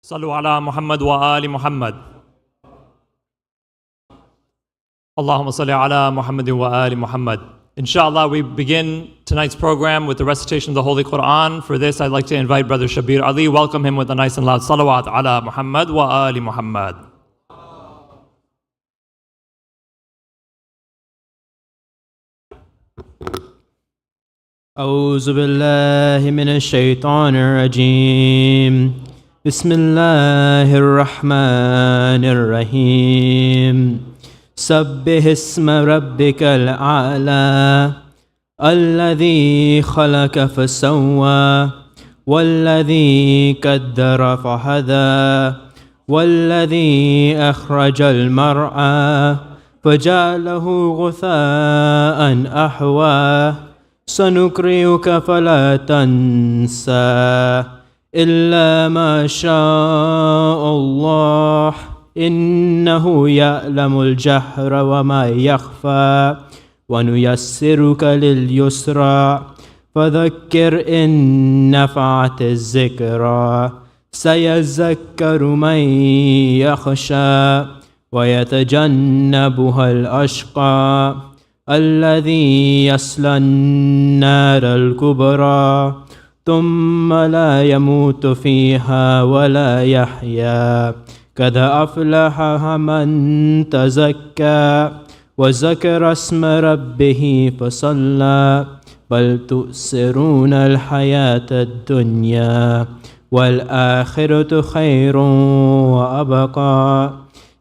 صلوا على محمد وآل محمد. اللهم صل على محمد وآل Muhammad. Inshallah, we begin tonight's program with the recitation of the Holy Quran. For this, I'd like to invite Brother Shabir Ali. Welcome him with a nice and loud salawat ala Muhammad wa ali Muhammad. أعوذ بالله من الشيطان الرجيم بسم الله الرحمن الرحيم سبح اسم ربك الأعلى الذي خلق فسوى والذي قدر فهدى والذي أخرج المرعى فجعله غثاء أحوى سنقرئك فلا تنسى إلا ما شاء الله إنه يعلم الجهر وما يخفى ونيسرك لليسرى فذكر إن نفعت الذكرى سيذكر من يخشى ويتجنبها الأشقى الذي يصلى النار الكبرى ثم لا يموت فيها ولا يحيا قد أفلح من تزكى وذكر اسم ربه فصلى بل تؤثرون الحياة الدنيا والآخرة خير وأبقى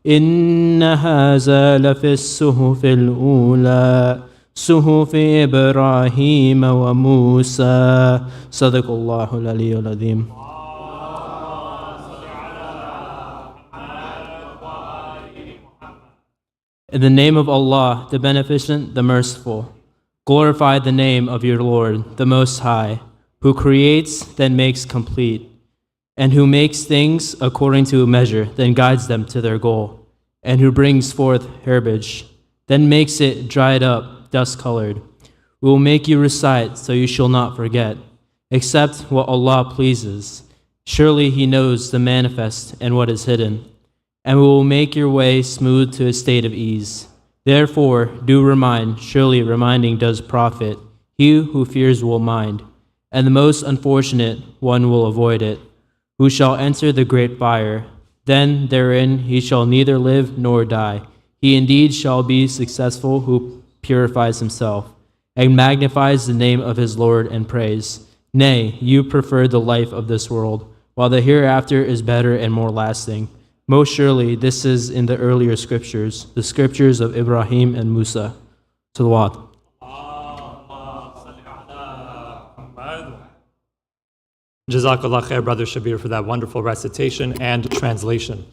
إن هذا لفي الصحف الأولى صحف إبراهيم وموسى صدق الله العلي العظيم. In the name of Allah, the Beneficent, the Merciful, glorify the name of your Lord, the Most High, who creates, then makes complete, and who makes things according to a measure, then guides them to their goal, and who brings forth herbage, then makes it dried up, dust-colored. We will make you recite, so you shall not forget, except what Allah pleases. Surely He knows the manifest and what is hidden. And we will make your way smooth to a state of ease. Therefore, do remind, surely reminding does profit. He who fears will mind, and the most unfortunate one will avoid it, who shall enter the great fire. Then therein he shall neither live nor die. He indeed shall be successful who purifies himself, and magnifies the name of his Lord and praise. Nay, you prefer the life of this world, while the hereafter is better and more lasting. Most surely, this is in the earlier scriptures, the scriptures of Ibrahim and Musa. Salawat. Jazakallah khair, Brother Shabir, for that wonderful recitation and translation.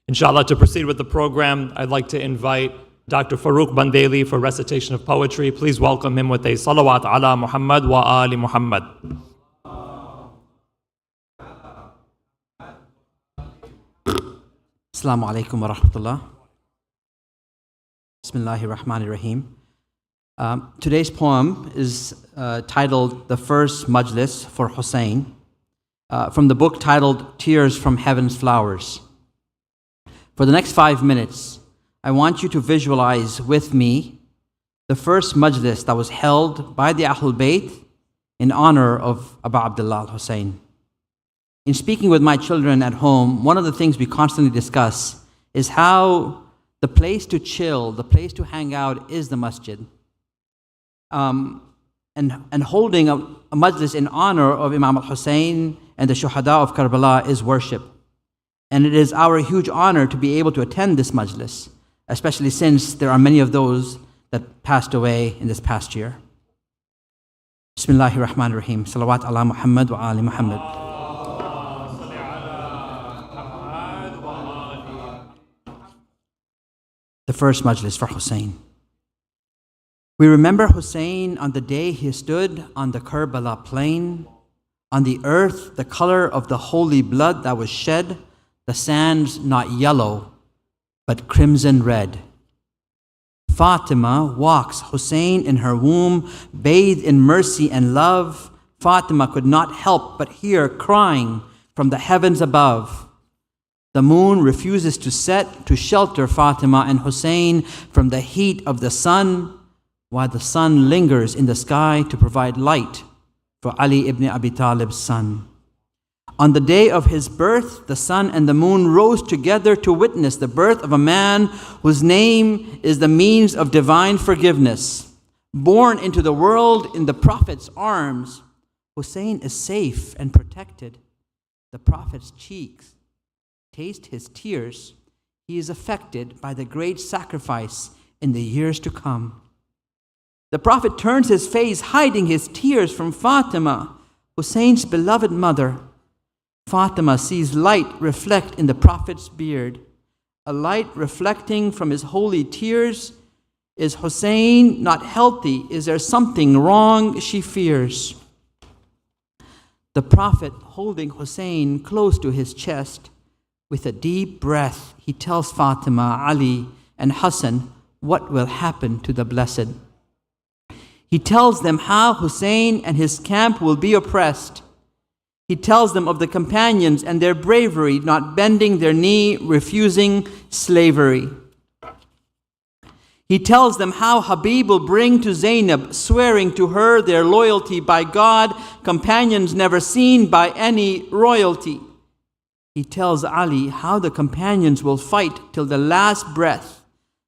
Inshallah, to proceed with the program, I'd like to invite Dr. Farooq Bandeli for recitation of poetry. Please welcome him with a salawat ala Muhammad wa ali Muhammad. Assalamu alaikum wa rahmatullah. Bismillahir Rahmanir Rahim. Today's poem is titled The First Majlis for Hussein, from the book titled Tears from Heaven's Flowers. For the next 5 minutes, I want you to visualize with me the first majlis that was held by the Ahlul Bayt in honor of Abu Abdullah al-Hussein. In speaking with my children at home, one of the things we constantly discuss is how the place to chill, the place to hang out is the masjid. And holding a majlis in honor of Imam al-Hussein and the Shuhada of Karbala is worship. And it is our huge honor to be able to attend this majlis, especially since there are many of those that passed away in this past year. Bismillahir Rahmanir Rahim. Salawat ala Muhammad wa ali Muhammad. The first majlis for Hussein. We remember Hussein on the day he stood on the Karbala plain, on the earth the color of the holy blood that was shed, the sands not yellow, but crimson red. Fatima walks Hussein in her womb, bathed in mercy and love. Fatima could not help but hear crying from the heavens above. The moon refuses to set to shelter Fatima and Hussein from the heat of the sun, while the sun lingers in the sky to provide light for Ali ibn Abi Talib's son. On the day of his birth, the sun and the moon rose together to witness the birth of a man whose name is the means of divine forgiveness. Born into the world in the Prophet's arms, Hussein is safe and protected. The Prophet's cheeks taste his tears. He is affected by the great sacrifice in the years to come. The Prophet turns his face, hiding his tears from Fatima, Hussein's beloved mother. Fatima sees light reflect in the Prophet's beard, a light reflecting from his holy tears. Is Hussein not healthy? Is there something wrong? She fears. The Prophet, holding Hussein close to his chest, with a deep breath, he tells Fatima, Ali, and Hassan what will happen to the Blessed. He tells them how Hussein and his camp will be oppressed. He tells them of the companions and their bravery, not bending their knee, refusing slavery. He tells them how Habib will bring to Zainab, swearing to her their loyalty by God, companions never seen by any royalty. He tells Ali how the companions will fight till the last breath,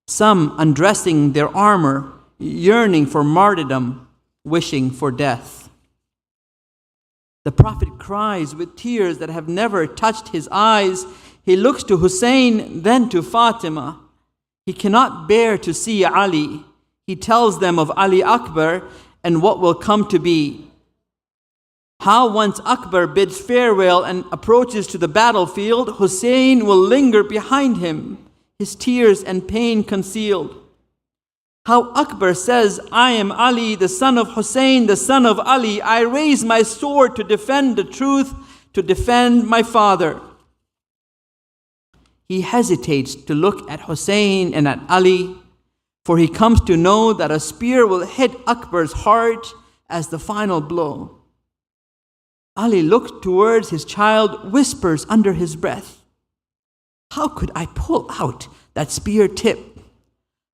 some undressing their armor, yearning for martyrdom, wishing for death. The Prophet cries with tears that have never touched his eyes. He looks to Hussein, then to Fatima. He cannot bear to see Ali. He tells them of Ali Akbar and what will come to be. How once Akbar bids farewell and approaches to the battlefield, Hussein will linger behind him, his tears and pain concealed. How Akbar says, I am Ali, the son of Hussein, the son of Ali. I raise my sword to defend the truth, to defend my father. He hesitates to look at Hussein and at Ali, for he comes to know that a spear will hit Akbar's heart as the final blow. Ali looks towards his child, whispers under his breath, how could I pull out that spear tip?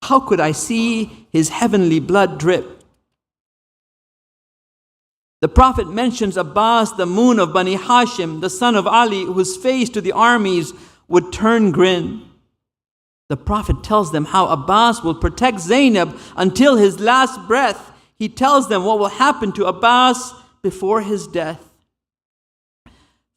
How could I see his heavenly blood drip? The Prophet mentions Abbas, the moon of Bani Hashim, the son of Ali, whose face to the armies would turn grin. The Prophet tells them how Abbas will protect Zainab until his last breath. He tells them what will happen to Abbas before his death.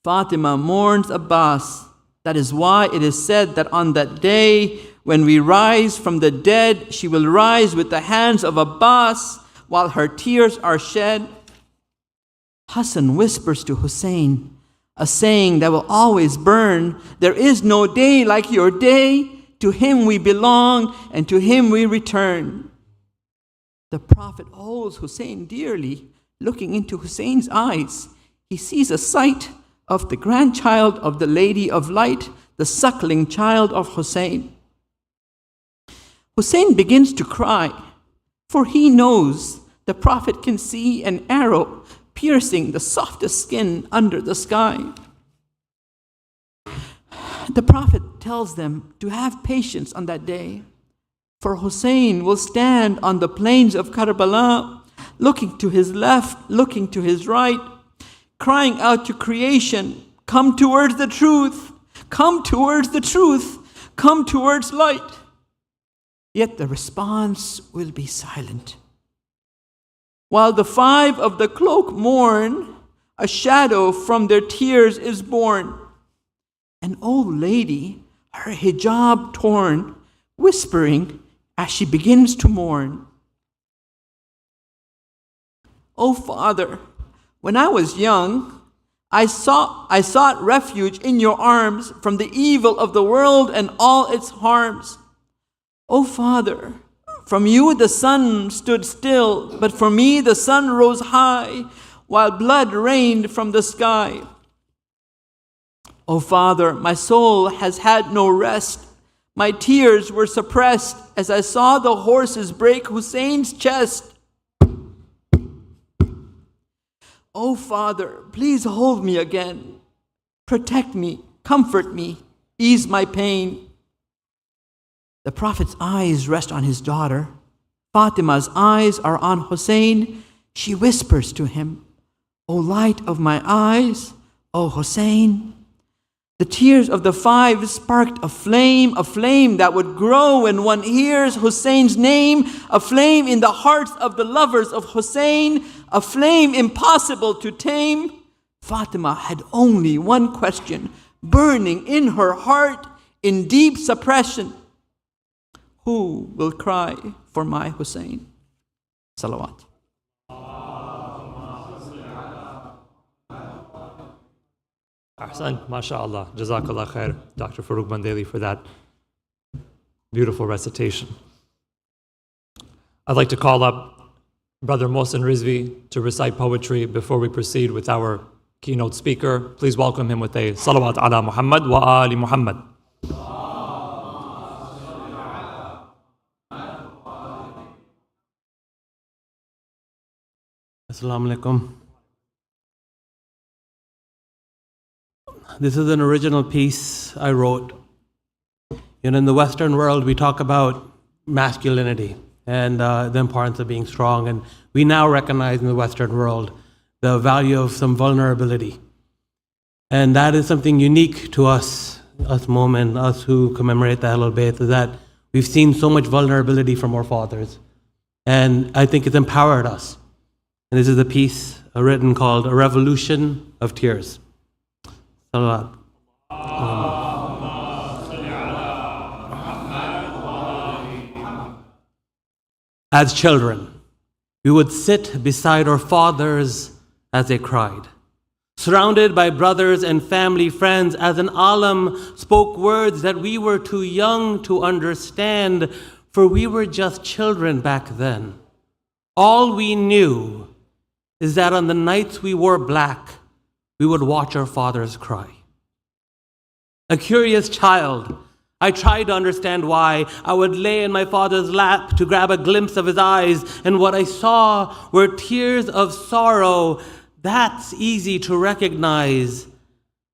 Fatima mourns Abbas. That is why it is said that on that day, when we rise from the dead, she will rise with the hands of Abbas while her tears are shed. Hassan whispers to Hussein, a saying that will always burn, there is no day like your day. To him we belong and to him we return. The Prophet holds Hussein dearly. Looking into Hussein's eyes, he sees a sight of the grandchild of the Lady of Light, the suckling child of Hussein. Hussein begins to cry, for he knows the Prophet can see an arrow piercing the softest skin under the sky. The Prophet tells them to have patience on that day, for Hussein will stand on the plains of Karbala, looking to his left, looking to his right, crying out to creation, come towards the truth, come towards the truth, come towards light. Yet the response will be silent. While the five of the cloak mourn, a shadow from their tears is born. An old lady, her hijab torn, whispering as she begins to mourn. "O Father, when I was young, I sought refuge in your arms from the evil of the world and all its harms. O Father, from you the sun stood still, but for me the sun rose high, while blood rained from the sky. O Father, my soul has had no rest. My tears were suppressed as I saw the horses break Hussein's chest. O Father, please hold me again. Protect me, comfort me, ease my pain. The Prophet's eyes rest on his daughter. Fatima's eyes are on Hussein. She whispers to him, O light of my eyes, O Hussein. The tears of the five sparked a flame that would grow when one hears Hussein's name, a flame in the hearts of the lovers of Hussein, a flame impossible to tame. Fatima had only one question burning in her heart in deep suppression. Who will cry for my Hussein? Salawat. Ahsan, mashallah, jazakallah khair, Dr. Farooq Bandeli, for that beautiful recitation. I'd like to call up Brother Mohsen Rizvi to recite poetry before we proceed with our keynote speaker. Please welcome him with a salawat ala Muhammad wa ali Muhammad. Assalamu alaikum. This is an original piece I wrote. In the Western world, we talk about masculinity and the importance of being strong. And we now recognize in the Western world the value of some vulnerability. And that is something unique to us Mu'min, us who commemorate the Ahlul Bayt, is that we've seen so much vulnerability from our fathers. And I think it's empowered us. And this is a piece written called A Revolution of Tears. Salawat. As children, we would sit beside our fathers as they cried, surrounded by brothers and family friends, as an alim spoke words that we were too young to understand, for we were just children back then. All we knew is that on the nights we wore black, we would watch our fathers cry. A curious child, I tried to understand why. I would lay in my father's lap to grab a glimpse of his eyes, and what I saw were tears of sorrow. That's easy to recognize.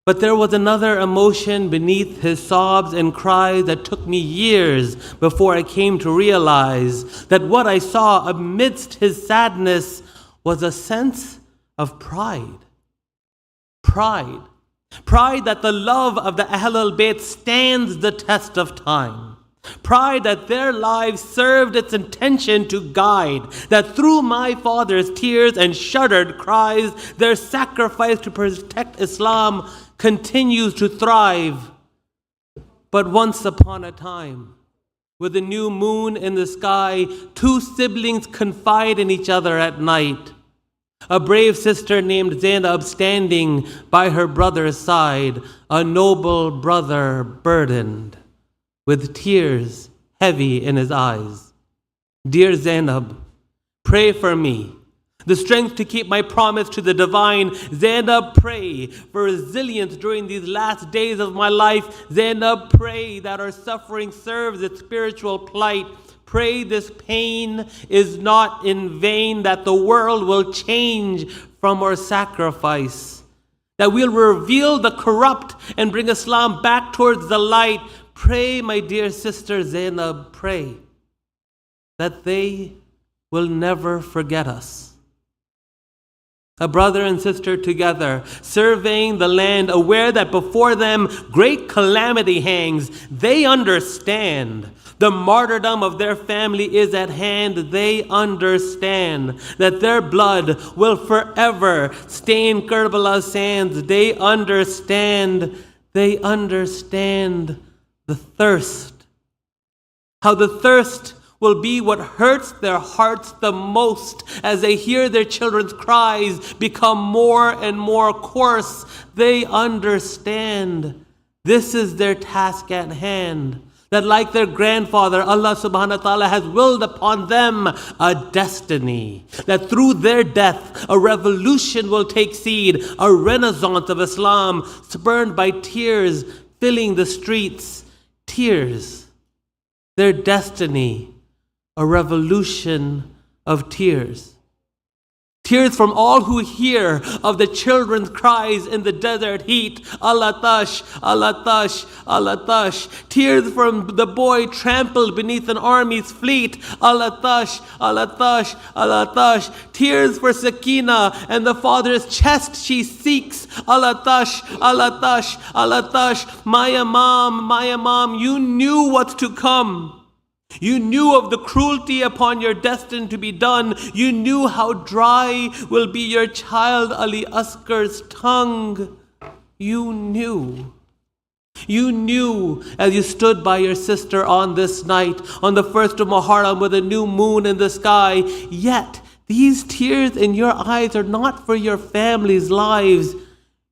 But there was another emotion beneath his sobs and cries that took me years before I came to realize that what I saw amidst his sadness was a sense of pride. Pride. Pride that the love of the Ahlul Bayt stands the test of time. Pride that their lives served its intention to guide, that through my father's tears and shuddered cries, their sacrifice to protect Islam continues to thrive. But once upon a time, with a new moon in the sky, two siblings confide in each other at night. A brave sister named Zainab standing by her brother's side, a noble brother burdened, with tears heavy in his eyes. Dear Zainab, pray for me, the strength to keep my promise to the divine. Zainab, pray for resilience during these last days of my life. Zainab, pray that our suffering serves its spiritual plight. Pray this pain is not in vain, that the world will change from our sacrifice, that we'll reveal the corrupt and bring Islam back towards the light. Pray, my dear sister Zainab, pray that they will never forget us. A brother and sister together, surveying the land, aware that before them great calamity hangs. They understand the martyrdom of their family is at hand. They understand that their blood will forever stain Karbala's sands. They understand the thirst. How the thirst will be what hurts their hearts the most as they hear their children's cries become more and more coarse. They understand this is their task at hand. That like their grandfather, Allah subhanahu wa ta'ala has willed upon them a destiny. That through their death, a revolution will take seed, a renaissance of Islam spurned by tears filling the streets. Tears. Their destiny, a revolution of tears. Tears from all who hear of the children's cries in the desert heat. Allah-tash, Allah-tash, Allah-tash. Tears from the boy trampled beneath an army's fleet. Allah-tash, Allah-tash, Allah-tash. Tears for Sakina and the father's chest she seeks. Allah-tash, Allah-tash, Allah-tash. My Imam, you knew what's to come. You knew of the cruelty upon your destined to be done. You knew how dry will be your child Ali Askar's tongue. You knew. You knew as you stood by your sister on this night, on the 1st of Muharram with a new moon in the sky. Yet, these tears in your eyes are not for your family's lives.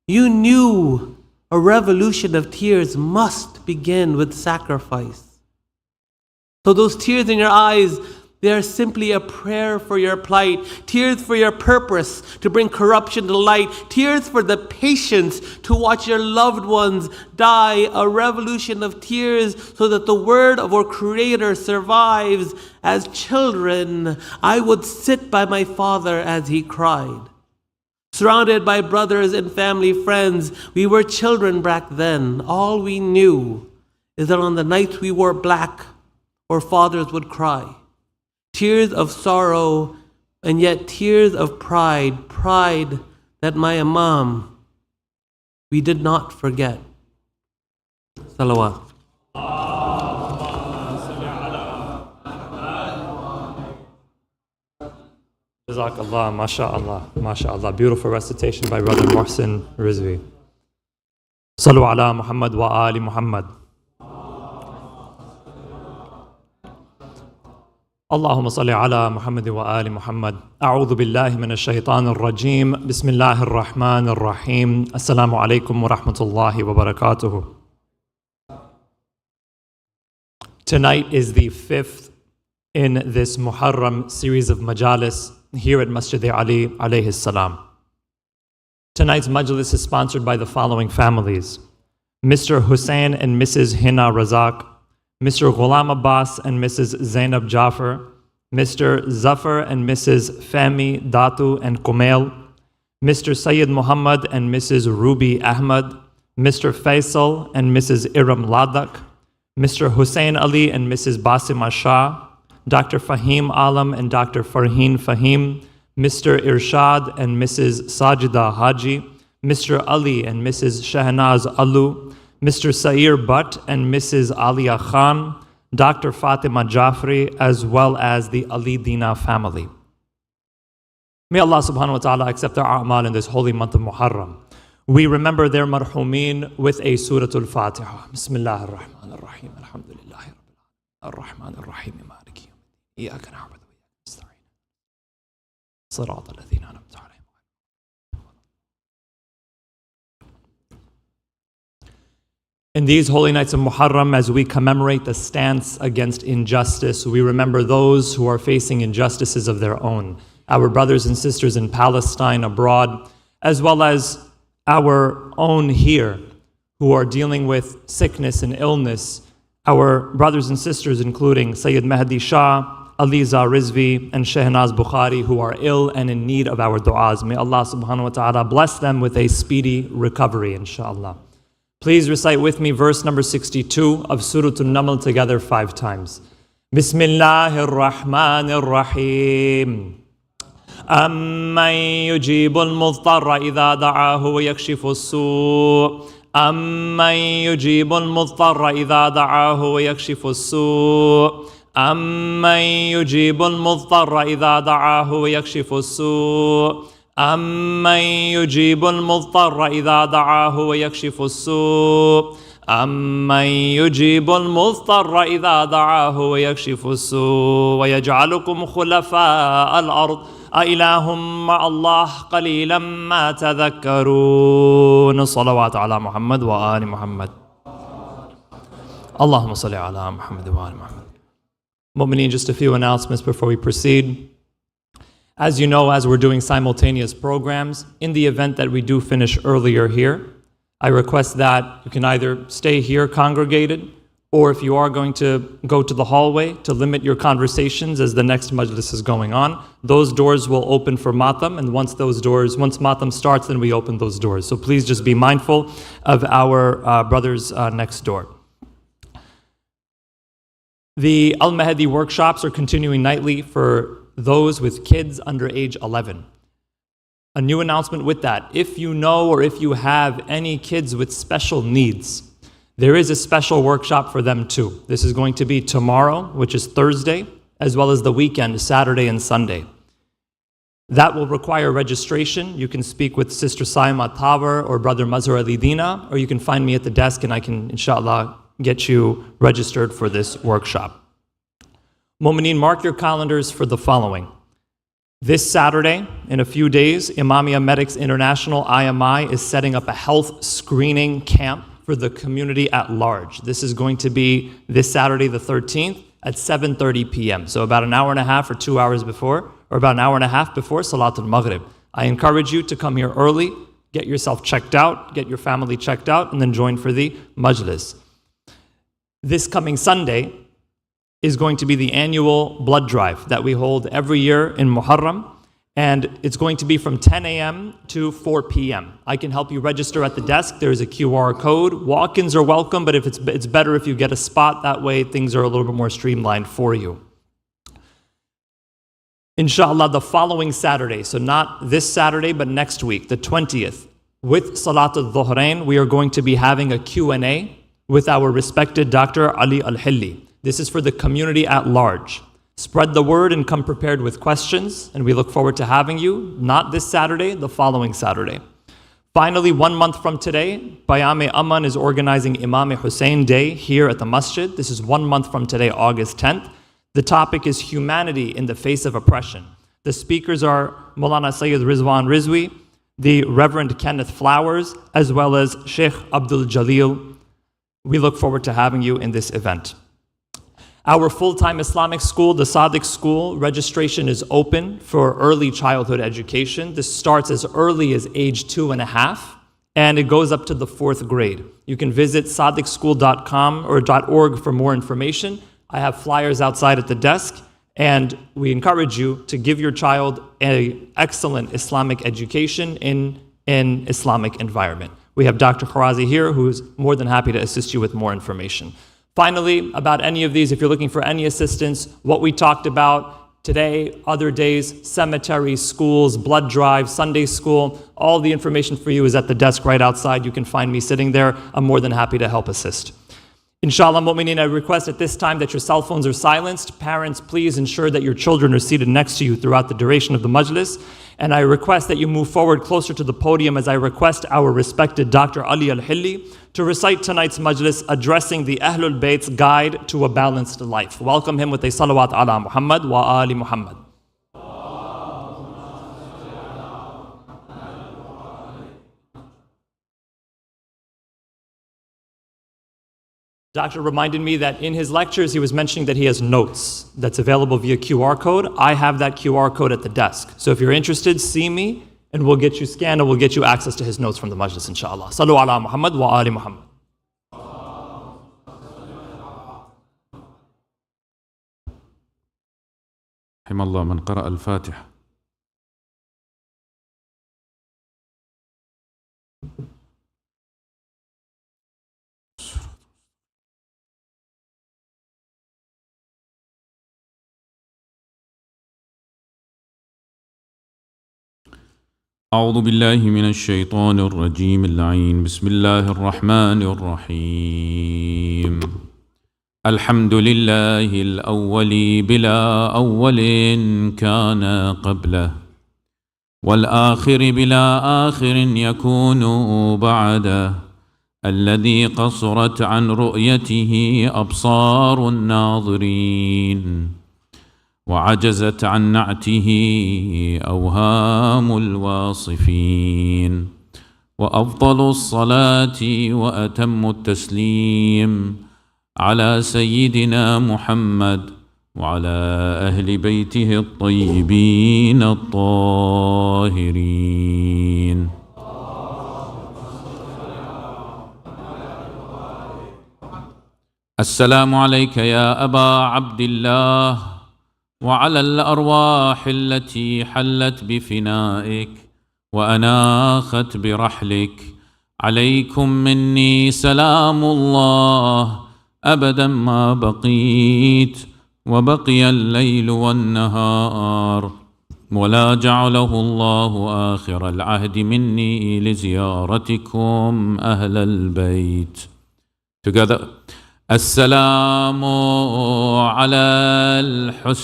You knew a revolution of tears must begin with sacrifice. So those tears in your eyes, they are simply a prayer for your plight. Tears for your purpose to bring corruption to light. Tears for the patience to watch your loved ones die. A revolution of tears so that the word of our Creator survives. As children, I would sit by my father as he cried. Surrounded by brothers and family friends, we were children back then. All we knew is that on the nights we wore black, our fathers would cry. Tears of sorrow and yet tears of pride. Pride that my Imam, we did not forget. Salawat. Jazakallah, mashallah, mashallah. Beautiful recitation by Brother Muhsin Rizvi. Sallu ala Muhammad wa ali Muhammad. اللهم صل على محمد وآل محمد أعوذ بالله من الشيطان الرجيم بسم الله الرحمن الرحيم السلام عليكم ورحمة الله وبركاته. Tonight is the 5th in this Muharram series of Majalis here at Masjid-e-Ali alayhi salam. Tonight's Majlis is sponsored by the following families: Mr. Hussein and Mrs. Hina Razak, Mr. Ghulam Abbas and Mrs. Zainab Jafar, Mr. Zafar and Mrs. Fahmi Datu and Kumail, Mr. Sayyid Muhammad and Mrs. Ruby Ahmad, Mr. Faisal and Mrs. Iram Ladak, Mr. Hussein Ali and Mrs. Basima Shah, Dr. Fahim Alam and Dr. Farheen Fahim, Mr. Irshad and Mrs. Sajida Haji, Mr. Ali and Mrs. Shahnaz Alu, Mr. Sair Butt and Mrs. Alia Khan, Dr. Fatima Jafri, as well as the Ali Dina family. May Allah subhanahu wa ta'ala accept our a'mal in this holy month of Muharram. We remember their marhumin with a Suratul Fatiha. Bismillah ar-Rahman ar-Rahim. Alhamdulillahi Rabbil Alamin. Ar-Rahman ar-Rahim. Maliki yawmiddin. Iyaka na'budu wa iyaka nasta'in. Sirata alladhina an'amta alayhim. In these holy nights of Muharram, as we commemorate the stance against injustice, we remember those who are facing injustices of their own, our brothers and sisters in Palestine, abroad, as well as our own here who are dealing with sickness and illness, our brothers and sisters including Sayyid Mahdi Shah, Aliza Rizvi, and Shehnaz Bukhari, who are ill and in need of our du'as. May Allah subhanahu wa ta'ala bless them with a speedy recovery, inshallah. Please recite with me verse number 62 of Surah An-Naml together 5 times. Bismillahir Rahmanir Rahim. أَمَّن يُجِيبُ الْمُضْطَرَّ إِذَا دَعَاهُ وَيَكْشِفُ السُّوءَ أَمَّن يُجِيبُ الْمُضْطَرَّ إِذَا دَعَاهُ وَيَكْشِفُ السُّوءَ أَمَّن يُجِيبُ الْمُضْطَرَّ إِذَا دَعَاهُ وَيَكْشِفُ السُّوءَ أَمَّن يُجِيبُ الْمُضْطَرَّ إِذَا دَعَاهُ وَيَكْشِفُ السُّوءَ أَمَّن يُجِيبُ الْمُضْطَرَّ إِذَا دَعَاهُ وَيَكْشِفُ السُّوءَ وَيَجْعَلُكُمْ خُلَفَاءَ الْأَرْضِ أَإِلَٰهٌ مَّعَ اللَّهِ قَلِيلًا مَّا تَذَكَّرُونَ صلوات على محمد وآل محمد اللهم صل على محمد وآل محمد. Mu'mineen, just a few announcements before we proceed. As you know, as we're doing simultaneous programs, in the event that we do finish earlier here, I request that you can either stay here congregated or if you are going to go to the hallway, to limit your conversations as the next majlis is going on. Those doors will open for matam, and once matam starts, then we open those doors. So please just be mindful of our brothers next door. The Al-Mahdi workshops are continuing nightly for those with kids under age 11. A new announcement with that: if you know or if you have any kids with special needs, there is a special workshop for them too. This is going to be tomorrow, which is Thursday, as well as the weekend, Saturday and Sunday. That will require registration. You can speak with Sister Saima Tower or Brother Mazhar Ali Dina, or you can find me at the desk and I can, inshallah, get you registered for this workshop. Mu'mineen, mark your calendars for the following. This Saturday, in a few days, Imamia Medics International, IMI, is setting up a health screening camp for the community at large. This is going to be this Saturday the 13th at 7:30 p.m. So about an hour and a half or 2 hours before, or about an hour and a half before Salat al-Maghrib. I encourage you to come here early, get yourself checked out, get your family checked out, and then join for the Majlis. This coming Sunday is going to be the annual blood drive that we hold every year in Muharram, and it's going to be from 10 a.m. to 4 p.m. I can help you register at the desk. There's a QR code. Walk-ins are welcome, but if it's better if you get a spot. That way things are a little bit more streamlined for you. Inshallah, the following Saturday, so not this Saturday, but next week, the 20th, with Salat al-Dhuhrain, we are going to be having a Q&A with our respected Dr. Ali Al-Hilli. This is for the community at large. Spread the word and come prepared with questions, and we look forward to having you, not this Saturday, the following Saturday. Finally, 1 month from today, Bayam-e Aman is organizing Imam Hussein Day here at the masjid. This is 1 month from today, August 10th. The topic is humanity in the face of oppression. The speakers are Maulana Sayyid Rizwan Rizwi, the Reverend Kenneth Flowers, as well as Sheikh Abdul Jalil. We look forward to having you in this event. Our full-time Islamic school, the Sadiq School, registration is open for early childhood education. This starts as early as age 2.5, and it goes up to the 4th grade. You can visit sadiqschool.com or .org for more information. I have flyers outside at the desk, and we encourage you to give your child an excellent Islamic education in an Islamic environment. We have Dr. Kharazi here, who is more than happy to assist you with more information. Finally, about any of these, if you're looking for any assistance, what we talked about today, other days, cemeteries, schools, blood drive, Sunday school, all the information for you is at the desk right outside. You can find me sitting there. I'm more than happy to help assist. Inshallah, mu'mineen, I request at this time that your cell phones are silenced. Parents, please ensure that your children are seated next to you throughout the duration of the majlis. And I request that you move forward closer to the podium as I request our respected Dr. Ali Al-Hilli to recite tonight's majlis addressing the Ahlul Bayt's guide to a balanced life. Welcome him with a salawat ala Muhammad wa ali Muhammad. Doctor reminded me that in his lectures he was mentioning that he has notes that's available via QR code. I have that QR code at the desk. So if you're interested, see me and we'll get you scanned and we'll get you access to his notes from the majlis, inshallah. Sallu ala Muhammad wa ali Muhammad. رحم الله من قرأ الفاتحة. أعوذ بالله من الشيطان الرجيم اللعين. بسم الله الرحمن الرحيم. الحمد لله الأول بلا أول كان قبله، والآخر بلا آخر يكون بعده، الذي قصرت عن رؤيته أبصار الناظرين، وعجزت عن نعته أوهام الواصفين، وأفضل الصلاة وأتم التسليم على سيدنا محمد وعلى أهل بيته الطيبين الطاهرين. السلام عليك يا أبا عبد الله وعلى الأرواح التي حلت بفنائك وأناخت برحلك. عليكم مني سلام الله أبدا ما بقيت وبقي الليل والنهار، ولا جعله الله آخر العهد مني لزيارتكم أهل البيت. Together. السلام على الحسين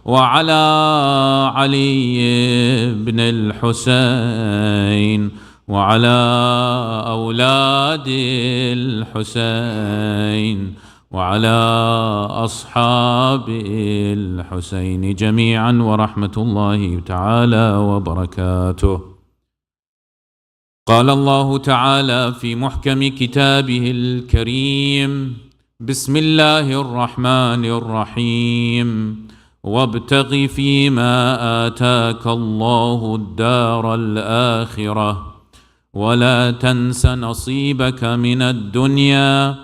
وعلى علي بن الحسين وعلى أولاد الحسين وعلى أصحاب الحسين جميعا ورحمة الله تعالى وبركاته. قال الله تعالى في محكم كتابه الكريم: بسم الله الرحمن الرحيم وابتغ فيما آتاك الله الدار الآخرة ولا تنس نصيبك من الدنيا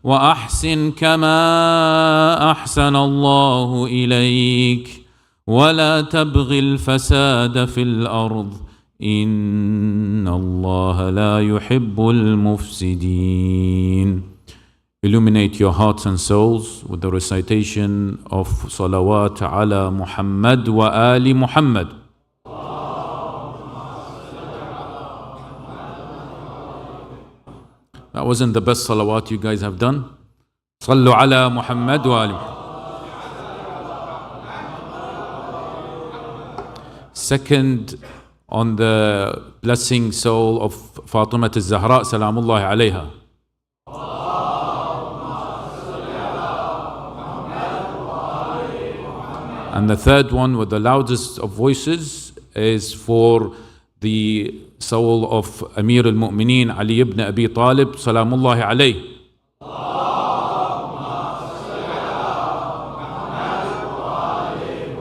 وأحسن كما أحسن الله إليك ولا تبغ الفساد في الأرض إن الله لا يحب المفسدين. Illuminate your hearts and souls with the recitation of salawat ala Muhammad wa ali Muhammad. That wasn't the best salawat you guys have done. Sallu ala Muhammad wa ali Muhammad. Second, on the blessing soul of Fatima al-Zahra, salamullahi alayha. And the third one with the loudest of voices is for the soul of Amir al-Mu'mineen Ali ibn Abi Talib, salamullahi alayh.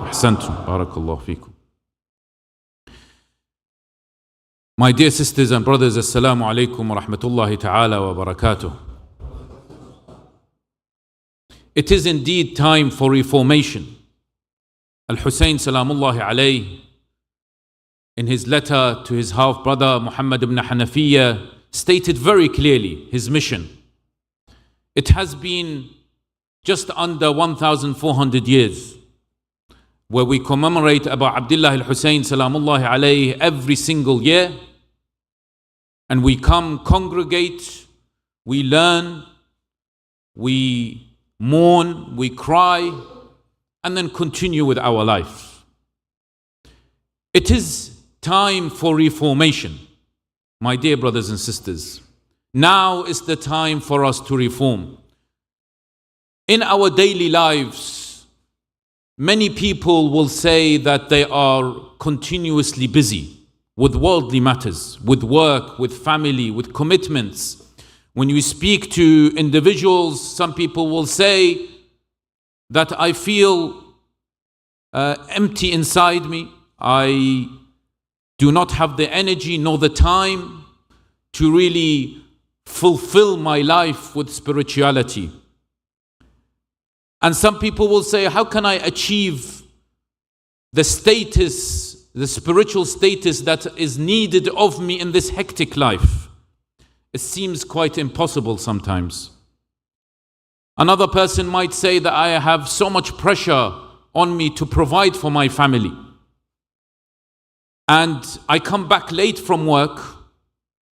Ahsantum, barakallahu feekum. My dear sisters and brothers, assalamu alaikum wa rahmatullahi ta'ala wa barakatuh. It is indeed time for reformation. Al-Hussein salamullahi alayh, in his letter to his half-brother Muhammad ibn Hanafiya, stated very clearly his mission. It has been just under 1,400 years where we commemorate Abu Abdullah al-Hussein salamullahi alayh every single year, and we come, congregate, we learn, we mourn, we cry, and then continue with our life. It is time for reformation, my dear brothers and sisters. Now is the time for us to reform. In our daily lives, many people will say that they are continuously busy with worldly matters, with work, with family, with commitments. When you speak to individuals, some people will say that I feel empty inside me. I do not have the energy nor the time to really fulfill my life with spirituality. And some people will say, how can I achieve the status, the spiritual status that is needed of me in this hectic life? It seems quite impossible sometimes. Another person might say that I have so much pressure on me to provide for my family, and I come back late from work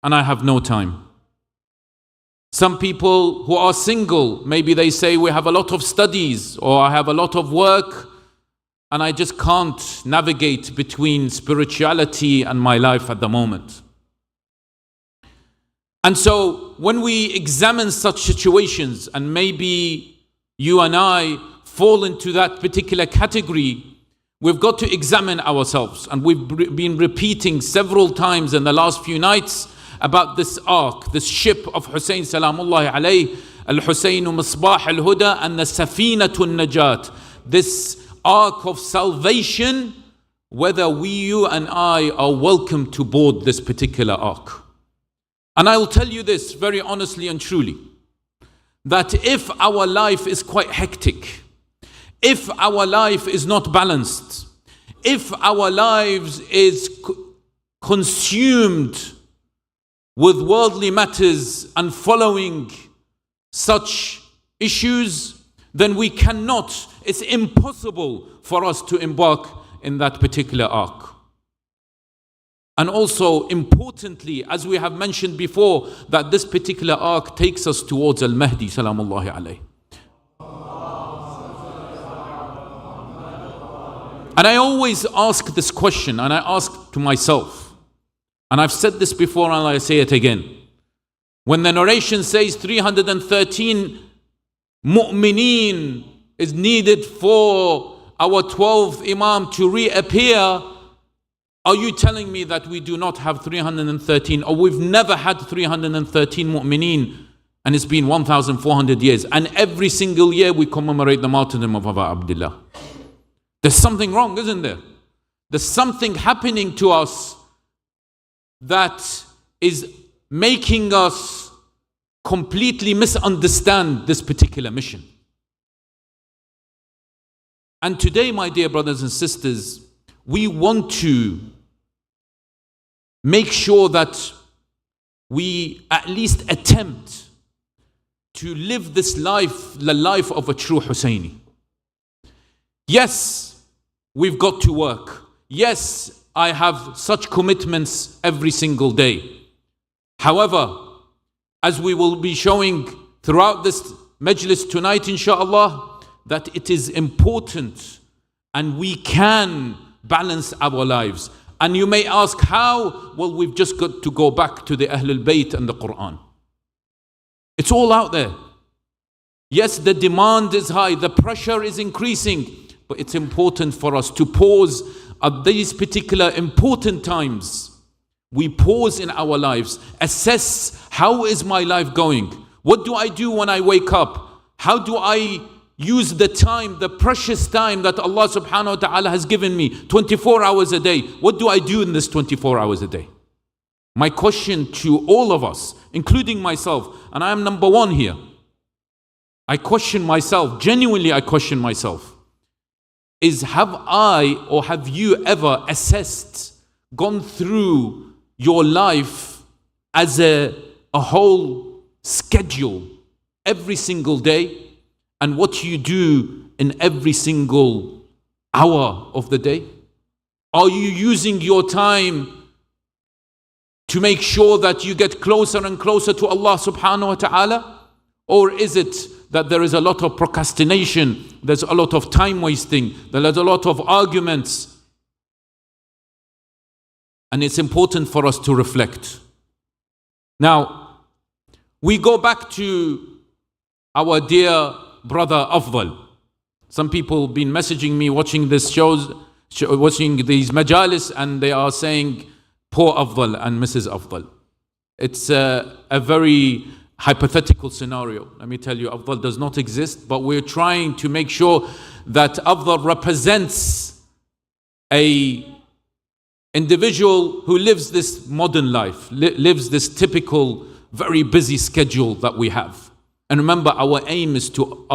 and I have no time. Some people who are single, maybe they say we have a lot of studies or I have a lot of work and I just can't navigate between spirituality and my life at the moment. And so when we examine such situations, and maybe you and I fall into that particular category, we've got to examine ourselves. And we've been repeating several times in the last few nights about this ark, this ship of Hussein salamullahi alayh, Al-Husseinu Misbah al-Huda and the Safinatun Najat, this ark of salvation, whether we, you and I are welcome to board this particular ark. And I will tell you this very honestly and truly. that if our life is quite hectic, if our life is not balanced, if our lives is consumed with worldly matters and following such issues, then we cannot, it's impossible for us to embark in that particular arc. And also, importantly, as we have mentioned before, that this particular arc takes us towards Al-Mahdi, salamullahi alayhi. And I always ask this question, and I ask to myself, and I've said this before and I say it again. When the narration says 313 mu'mineen is needed for our 12th Imam to reappear, are you telling me that we do not have 313, or we've never had 313 mu'mineen, and it's been 1,400 years, and every single year we commemorate the martyrdom of Abu Abdullah? There's something wrong, isn't there? There's something happening to us that is making us completely misunderstand this particular mission. And today, my dear brothers and sisters, we want to make sure that we at least attempt to live this life, the life of a true Husseini. Yes, we've got to work. Yes, I have such commitments every single day. However, as we will be showing throughout this Majlis tonight, inshallah, that it is important and we can balance our lives. And you may ask how? Well, we've just got to go back to the Ahlul Bayt and the Quran. It's all out there. Yes, the demand is high, the pressure is increasing, but it's important for us to pause at these particular important times. We pause in our lives, assess, how is my life going? What do I do when I wake up? How do I use the time, the precious time that Allah subhanahu wa ta'ala has given me, 24 hours a day? What do I do in this 24 hours a day? My question to all of us, including myself, and I am number one here, I question myself, genuinely I question myself, is have I or have you ever assessed, gone through your life as a whole schedule every single day, and what you do in every single hour of the day? Are you using your time to make sure that you get closer and closer to Allah subhanahu wa ta'ala? Or is it that there is a lot of procrastination, there's a lot of time wasting, there's a lot of arguments? And it's important for us to reflect. Now, we go back to our dear brother Afdal. Some people have been messaging me watching these shows, watching these Majalis, and they are saying, poor Afdal and Mrs. Afdal. It's a very hypothetical scenario. Let me tell you, Afdal does not exist, but we're trying to make sure that Afdal represents a individual who lives this modern life, lives this typical, very busy schedule that we have. And remember, our aim is to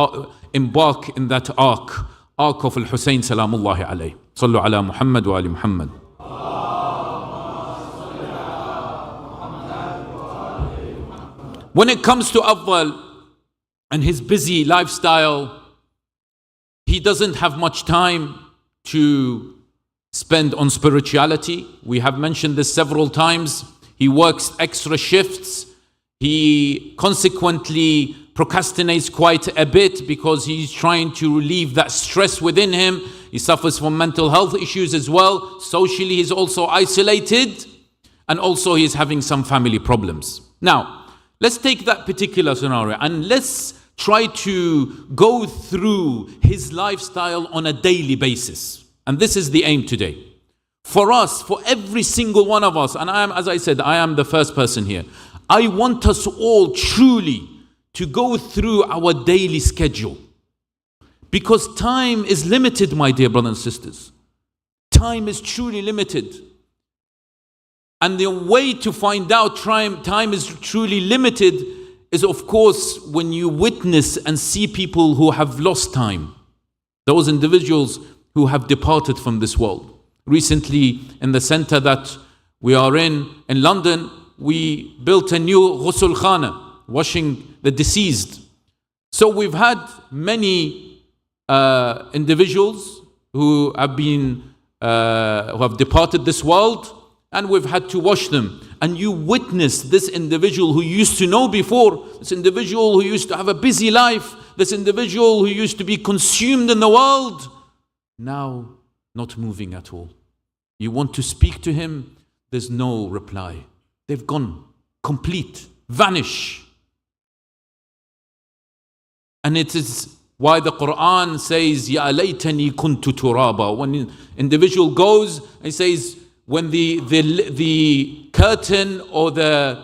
embark in that arc of Al-Hussein salamullahi alayhi. Sallu ala Muhammad wa ali Muhammad. When it comes to Afdal and his busy lifestyle, he doesn't have much time to spend on spirituality. We have mentioned this several times. He works extra shifts. He consequently procrastinates quite a bit because he's trying to relieve that stress within him. He suffers from mental health issues as well. Socially, he's also isolated, and also he's having some family problems. Now, let's take that particular scenario and let's try to go through his lifestyle on a daily basis. And this is the aim today. For us, for every single one of us, and I am, as I said, I am the first person here. I want us all truly to go through our daily schedule. Because time is limited, my dear brothers and sisters. Time is truly limited. And the way to find out time is truly limited is, of course, when you witness and see people who have lost time, those individuals who have departed from this world. Recently, in the center that we are in London, we built a new ghusl khana, washing the deceased. So we've had many individuals who have departed this world, and we've had to wash them. And you witness this individual who you used to know before, this individual who used to have a busy life, this individual who used to be consumed in the world, now not moving at all. You want to speak to him, there's no reply. They've gone complete, vanish. And it is why the Quran says, Ya laytani kuntu turaba. When an individual goes and says, when the curtain or the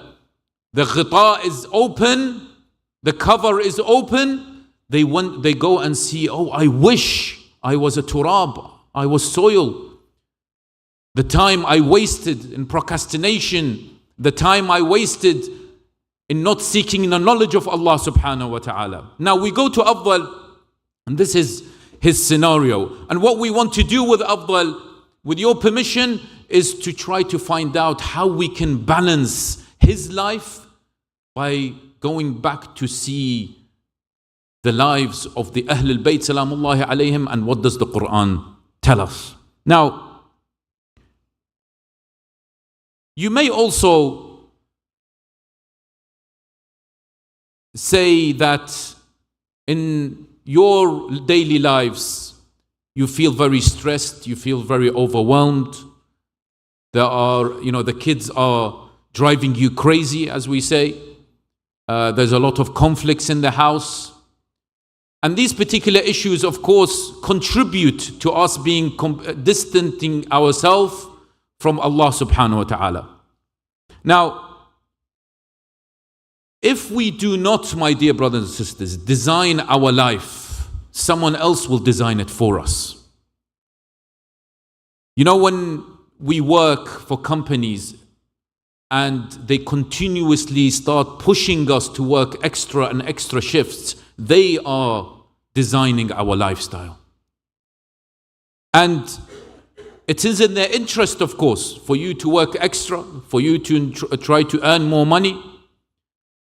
ghita is open, the cover is open, they go and see, oh, I wish I was a turab, I was soil. The time I wasted in procrastination, the time I wasted in not seeking the knowledge of Allah subhanahu wa ta'ala. Now we go to Afdal, and this is his scenario. And what we want to do with Afdal, with your permission, is to try to find out how we can balance his life by going back to see the lives of the Ahl al-Bayt salamullahi alayhim, and what does the Quran tell us. Now, you may also say that in your daily lives you feel very stressed, you feel very overwhelmed. There are, the kids are driving you crazy, as we say. There's a lot of conflicts in the house. And these particular issues, of course, contribute to us being distancing ourselves from Allah subhanahu wa ta'ala. Now, if we do not, my dear brothers and sisters, design our life, someone else will design it for us. When we work for companies and they continuously start pushing us to work extra and extra shifts, they are designing our lifestyle. And it is in their interest, of course, for you to work extra, for you to try to earn more money.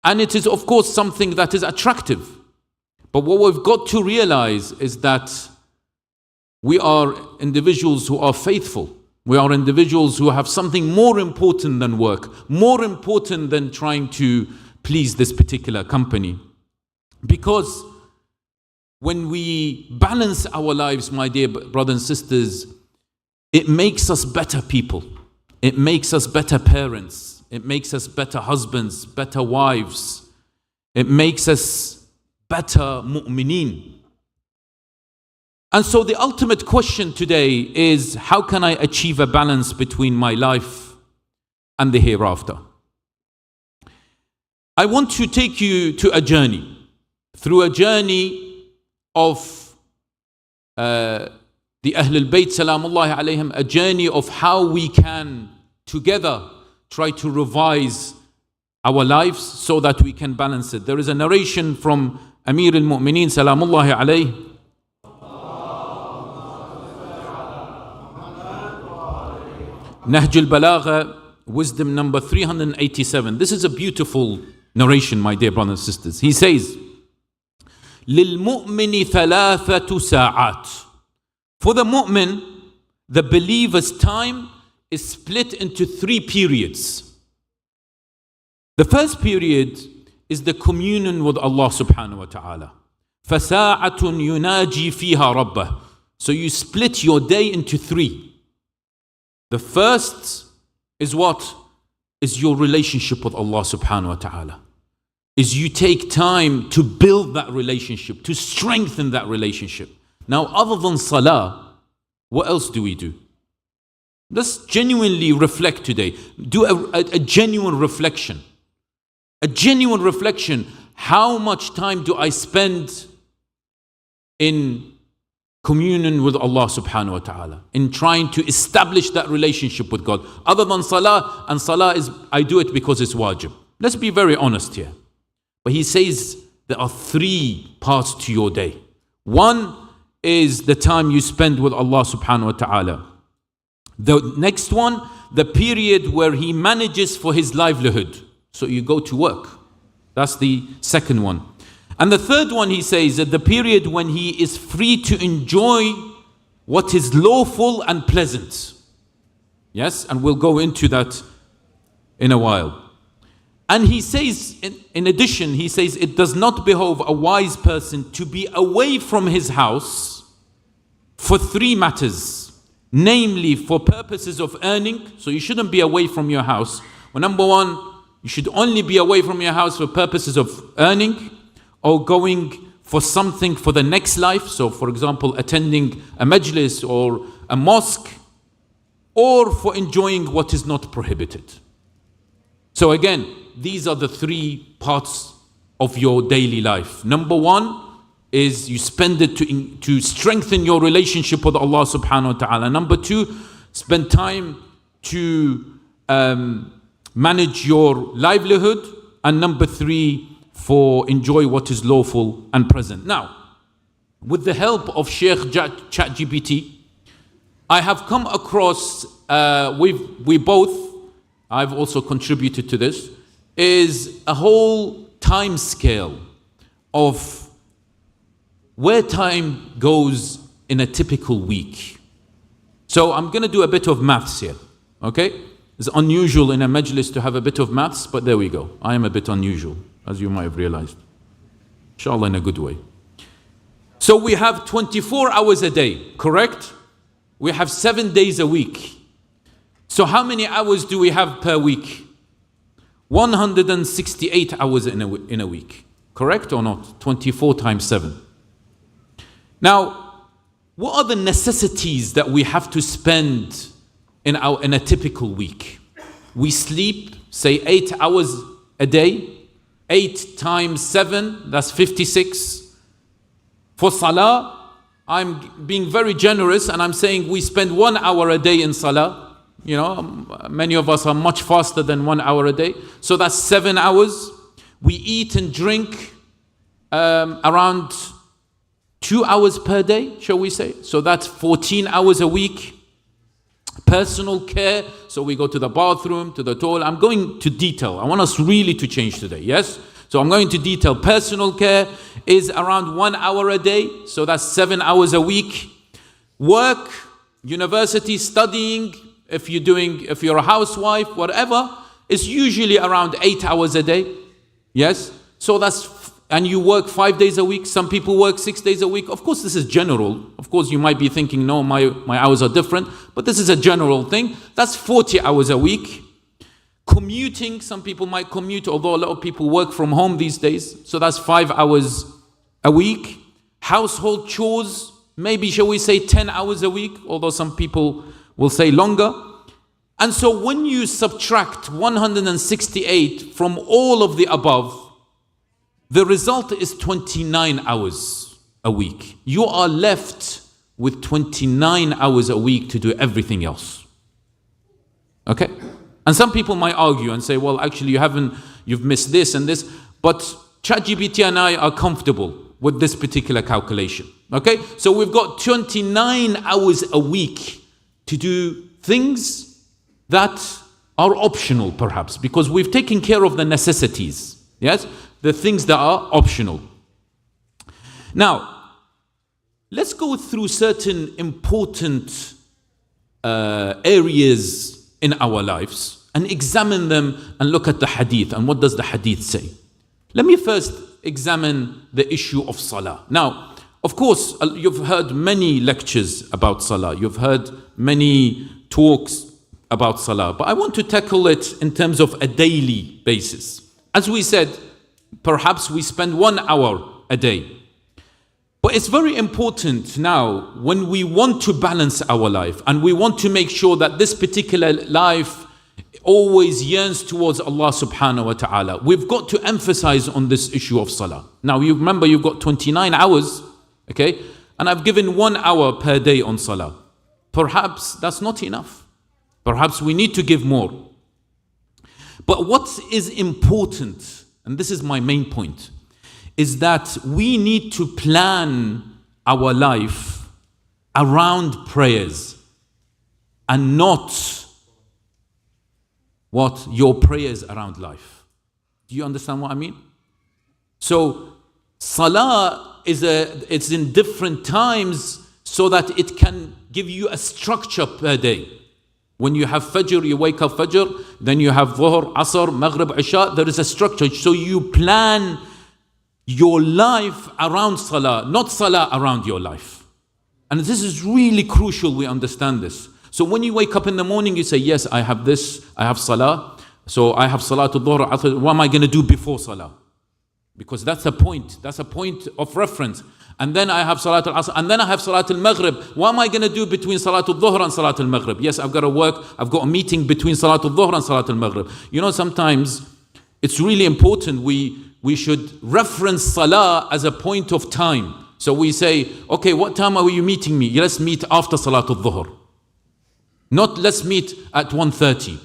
And it is, of course, something that is attractive. But what we've got to realize is that we are individuals who are faithful. We are individuals who have something more important than work, more important than trying to please this particular company. Because when we balance our lives, my dear brothers and sisters, it makes us better people. It makes us better parents. It makes us better husbands, better wives. It makes us better mu'mineen. And so the ultimate question today is, how can I achieve a balance between my life and the hereafter? I want to take you to a journey, through a journey of the Ahl al-Bayt salamullahi alayhim, a journey of how we can together try to revise our lives so that we can balance it. There is a narration from Amir al-Mu'mineen salamullahi alayhi. Nahj al-Balagha, wisdom number 387. This is a beautiful narration, my dear brothers and sisters. He says, لِلْمُؤْمِنِ ثَلَاثَةُ سَاعَاتٍ. For the mu'min, the believer's time is split into 3 periods. The first period is the communion with Allah subhanahu wa ta'ala. فَسَاعَةٌ يُنَاجِي فِيهَا رَبَّهُ. So you split your day into 3. The first is what? Is your relationship with Allah subhanahu wa ta'ala. Is you take time to build that relationship, to strengthen that relationship. Now, other than salah, what else do we do? Let's genuinely reflect today. Do a genuine reflection. A genuine reflection. How much time do I spend in communion with Allah subhanahu wa ta'ala, in trying to establish that relationship with God, other than salah? And salah is, I do it because it's wajib. Let's be very honest here. But he says there are three parts to your day. One is the time you spend with Allah subhanahu wa ta'ala. The next one, the period where he manages for his livelihood. So you go to work. That's the second one. And the third one, he says, that the period when he is free to enjoy what is lawful and pleasant. Yes, and we'll go into that in a while. And he says, in addition, he says, it does not behove a wise person to be away from his house for three matters. Namely, for purposes of earning. So you shouldn't be away from your house. Well, number one, you should only be away from your house for purposes of earning or going for something for the next life. So, for example, attending a Majlis or a mosque, or for enjoying what is not prohibited. So again, these are the three parts of your daily life. Number one is you spend it to strengthen your relationship with Allah subhanahu wa ta'ala. Number two, spend time to manage your livelihood. And number three, for enjoy what is lawful and present. Now, with the help of Sheikh ChatGPT, I have come across, we both, I've also contributed to this, is a whole time scale of where time goes in a typical week. So I'm going to do a bit of maths here, okay? It's unusual in a majlis to have a bit of maths, but there we go. I am a bit unusual, as you might have realized. Inshallah, in a good way. So we have 24 hours a day, correct? We have 7 days a week. So how many hours do we have per week? 168 hours in a week, correct or not? 24 times 7. Now, what are the necessities that we have to spend in a typical week? We sleep, say 8 hours a day. 8 times 7, that's 56. For salah, I'm being very generous and I'm saying we spend 1 hour a day in salah. You know, many of us are much faster than 1 hour a day. So that's 7 hours. We eat and drink around 2 hours per day, shall we say? So that's 14 hours a week. Personal care, so we go to the bathroom, to the toilet. I'm going to detail. I want us really to change today, yes? So I'm going to detail. Personal care is around 1 hour a day, so that's 7 hours a week. Work, university, studying, if you're a housewife, whatever, is usually around 8 hours a day, yes? So and you work 5 days a week. Some people work 6 days a week. Of course, this is general. Of course, you might be thinking, no, my hours are different. But this is a general thing. That's 40 hours a week. Commuting, some people might commute, although a lot of people work from home these days. So that's 5 hours a week. Household chores, maybe shall we say 10 hours a week, although some people will say longer. And so when you subtract 168 from all of the above, the result is 29 hours a week. You are left with 29 hours a week to do everything else. Okay? And some people might argue and say, well, actually you've missed this and this, but ChatGPT and I are comfortable with this particular calculation. Okay? So we've got 29 hours a week to do things that are optional perhaps, because we've taken care of the necessities. Yes? The things that are optional. Now, let's go through certain important areas in our lives and examine them and look at the hadith and what does the hadith say. Let me first examine the issue of salah. Now, of course, you've heard many lectures about salah. You've heard many talks about salah. But I want to tackle it in terms of a daily basis. As we said, perhaps we spend 1 hour a day. But it's very important now when we want to balance our life and we want to make sure that this particular life always yearns towards Allah subhanahu wa ta'ala. We've got to emphasize on this issue of salah. Now you remember you've got 29 hours, okay? And I've given 1 hour per day on salah. Perhaps that's not enough. Perhaps we need to give more. But what is important and this is my main point, is that we need to plan our life around prayers and not what your prayers around life. Do you understand what I mean? So salah it's in different times so that it can give you a structure per day. When you have Fajr, you wake up Fajr, then you have Dhuhr, Asr, Maghrib, Isha, there is a structure. So you plan your life around Salah, not Salah around your life. And this is really crucial we understand this. So when you wake up in the morning, you say, yes, I have this, I have Salah. So I have Salah to Dhuhr, Asr. What am I going to do before Salah? Because that's a point of reference. And then I have Salat al-Asr, and then I have Salat al-Maghrib. What am I going to do between Salat al-Dhuhr and Salat al-Maghrib? Yes, I've got to work, I've got a meeting between Salat al-Dhuhr and Salat al-Maghrib. You know, sometimes it's really important we should reference Salah as a point of time. So we say, okay, what time are you meeting me? Let's meet after Salat al-Dhuhr. Not let's meet at 1:30.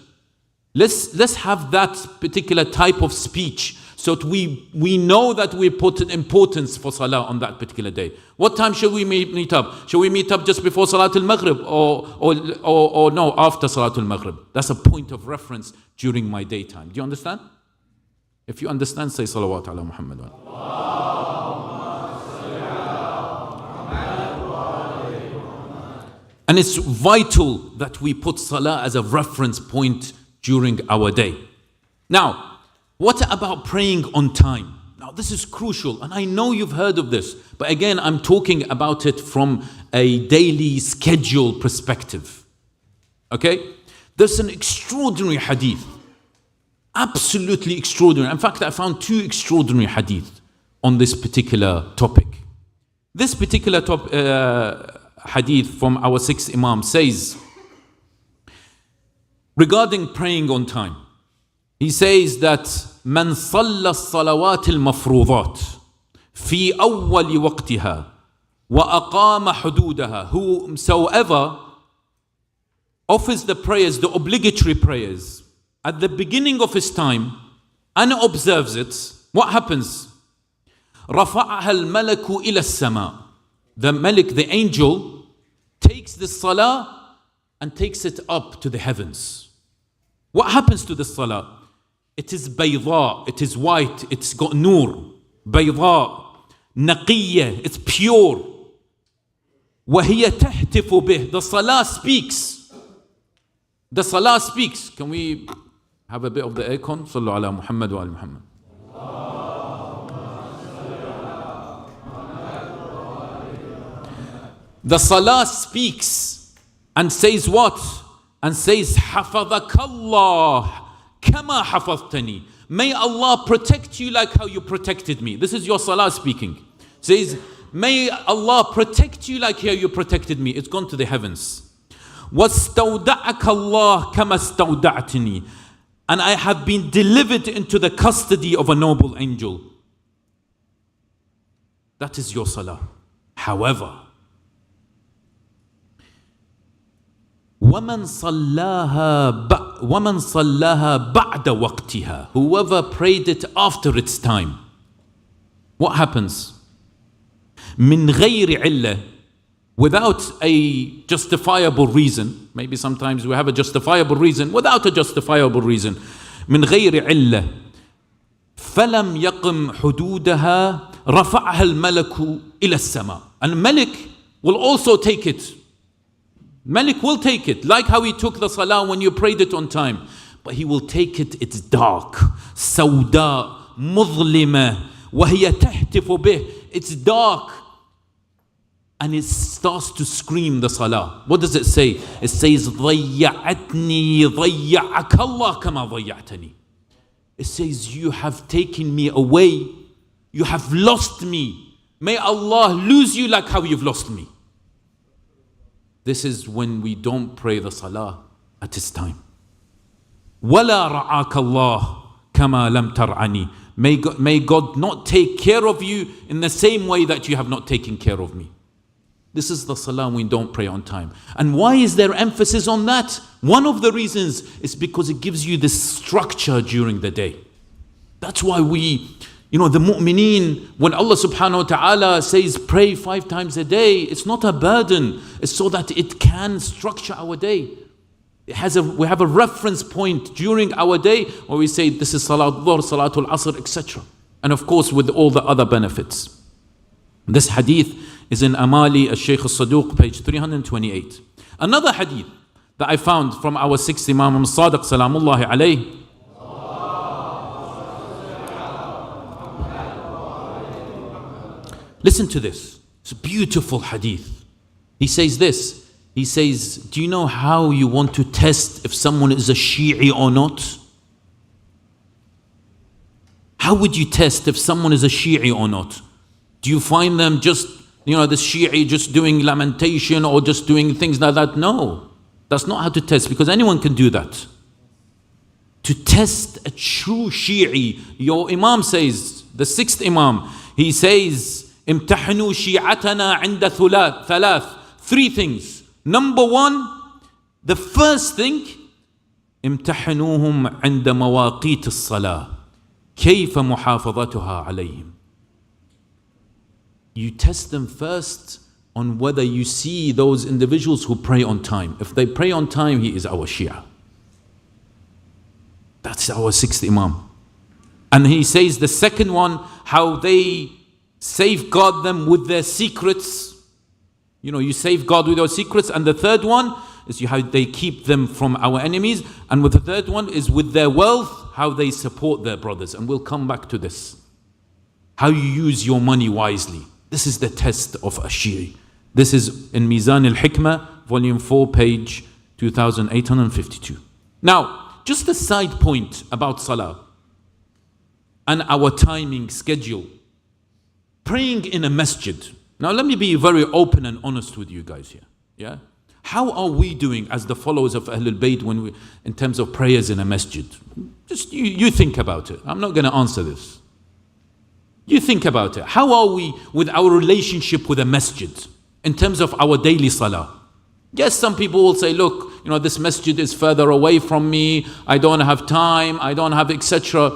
Let's have that particular type of speech. So that we know that we put an importance for Salah on that particular day. What time shall we meet up? Shall we meet up just before Salat al-Maghrib or no, after Salat al-Maghrib? That's a point of reference during my daytime. Do you understand? If you understand, say Salawat ala Muhammad. And it's vital that we put Salah as a reference point during our day. Now, what about praying on time? Now, this is crucial, and I know you've heard of this, but again, I'm talking about it from a daily schedule perspective. Okay? There's an extraordinary hadith. Absolutely extraordinary. In fact, I found 2 extraordinary hadith on this particular topic. This particular hadith from our 6th Imam says, regarding praying on time, he says that من صلى الصلوات المفروضات في أول وقتها وأقام حدودها, whosoever offers the prayers, the obligatory prayers, at the beginning of his time and observes it, what happens? رفعها الملك إلى السماء. The Malik, the angel, takes the salah and takes it up to the heavens. What happens to the salah? It is bayda, it is white, it's got nur, bayda, naqiyya, it's pure. وهي تهتف به. The salah speaks. The salah speaks. Can we have a bit of the aircon? Sallu ala Muhammad wa ala Muhammad. The salah speaks and says what? And says, Hafadhakallah kama hafadhtani. May Allah protect you like how you protected me. This is your salah speaking. Says, may Allah protect you like how you protected me. It's gone to the heavens. وَاسْتَوْدَعَكَ اللَّهُ كَمَا اسْتَوْدَعْتِنِي. And I have been delivered into the custody of a noble angel. That is your salah. However, وَمَنْ صَلَّاهَا بَعْدَ وَقْتِهَا. Whoever prayed it after its time. What happens? مِنْ غَيْرِ عِلَّةٍ. Without a justifiable reason. Maybe sometimes we have a justifiable reason. Without a justifiable reason. مِنْ غَيْرِ عِلَّةٍ. فَلَمْ يَقِمْ حُدُودَهَا رَفَعَهَا الْمَلَكُ إِلَى السَّمَاءِ. And Malik will also take it. Malik will take it, like how he took the salah when you prayed it on time. But he will take it, it's dark. سوداء مظلمة وهي تهتف به. It's dark. And it starts to scream the salah. What does it say? It says, ضيعتني ضيعك الله كما ضيعتني. It says, you have taken me away. You have lost me. May Allah lose you like how you've lost me. This is when we don't pray the salah at its time. وَلَا رَعَاكَ اللَّهُ كَمَا لَمْ تَرْعَنِي. May God not take care of you in the same way that you have not taken care of me. This is the salah we don't pray on time. And why is there emphasis on that? One of the reasons is because it gives you this structure during the day. That's why the mu'mineen, when Allah subhanahu wa ta'ala says pray 5 times a day, it's not a burden. It's so that it can structure our day. We have a reference point during our day where we say this is Salat Dhuhr, Salatul Asr, etc. And of course with all the other benefits. This hadith is in Amali al-Shaykh al-Saduq, page 328. Another hadith that I found from our 6th Imam al-Sadiq, salamullahi alayhi. Listen to this. It's a beautiful hadith. He says this. He says, do you know how you want to test if someone is a Shi'i or not? How would you test if someone is a Shi'i or not? Do you find them just, this Shi'i just doing lamentation or just doing things like that? No, that's not how to test, because anyone can do that. To test a true Shi'i, your Imam says, the 6th Imam, he says, امتحنوا شيعتنا عند ثلاث. 3 things. Number 1, the first thing, امتحنوهم عند مواقيت الصلاة كيف محافظتها عليهم. You test them first on whether you see those individuals who pray on time. If they pray on time, he is our Shia. That's our 6th Imam. And he says the second one, how they safeguard them with their secrets. You safeguard with your secrets. And the third one is how they keep them from our enemies. And with the third one is with their wealth, how they support their brothers. And we'll come back to this. How you use your money wisely. This is the test of a Shi'i. This is in Mizan al-Hikmah, volume 4, page 2852. Now, just a side point about Salah and our timing schedule. Praying in a masjid. Now let me be very open and honest with you guys here. Yeah? How are we doing as the followers of Ahlul Bayt in terms of prayers in a masjid? Just you think about it. I'm not going to answer this. You think about it. How are we with our relationship with a masjid in terms of our daily salah? Yes, some people will say, look, this masjid is further away from me. I don't have time. I don't have etc.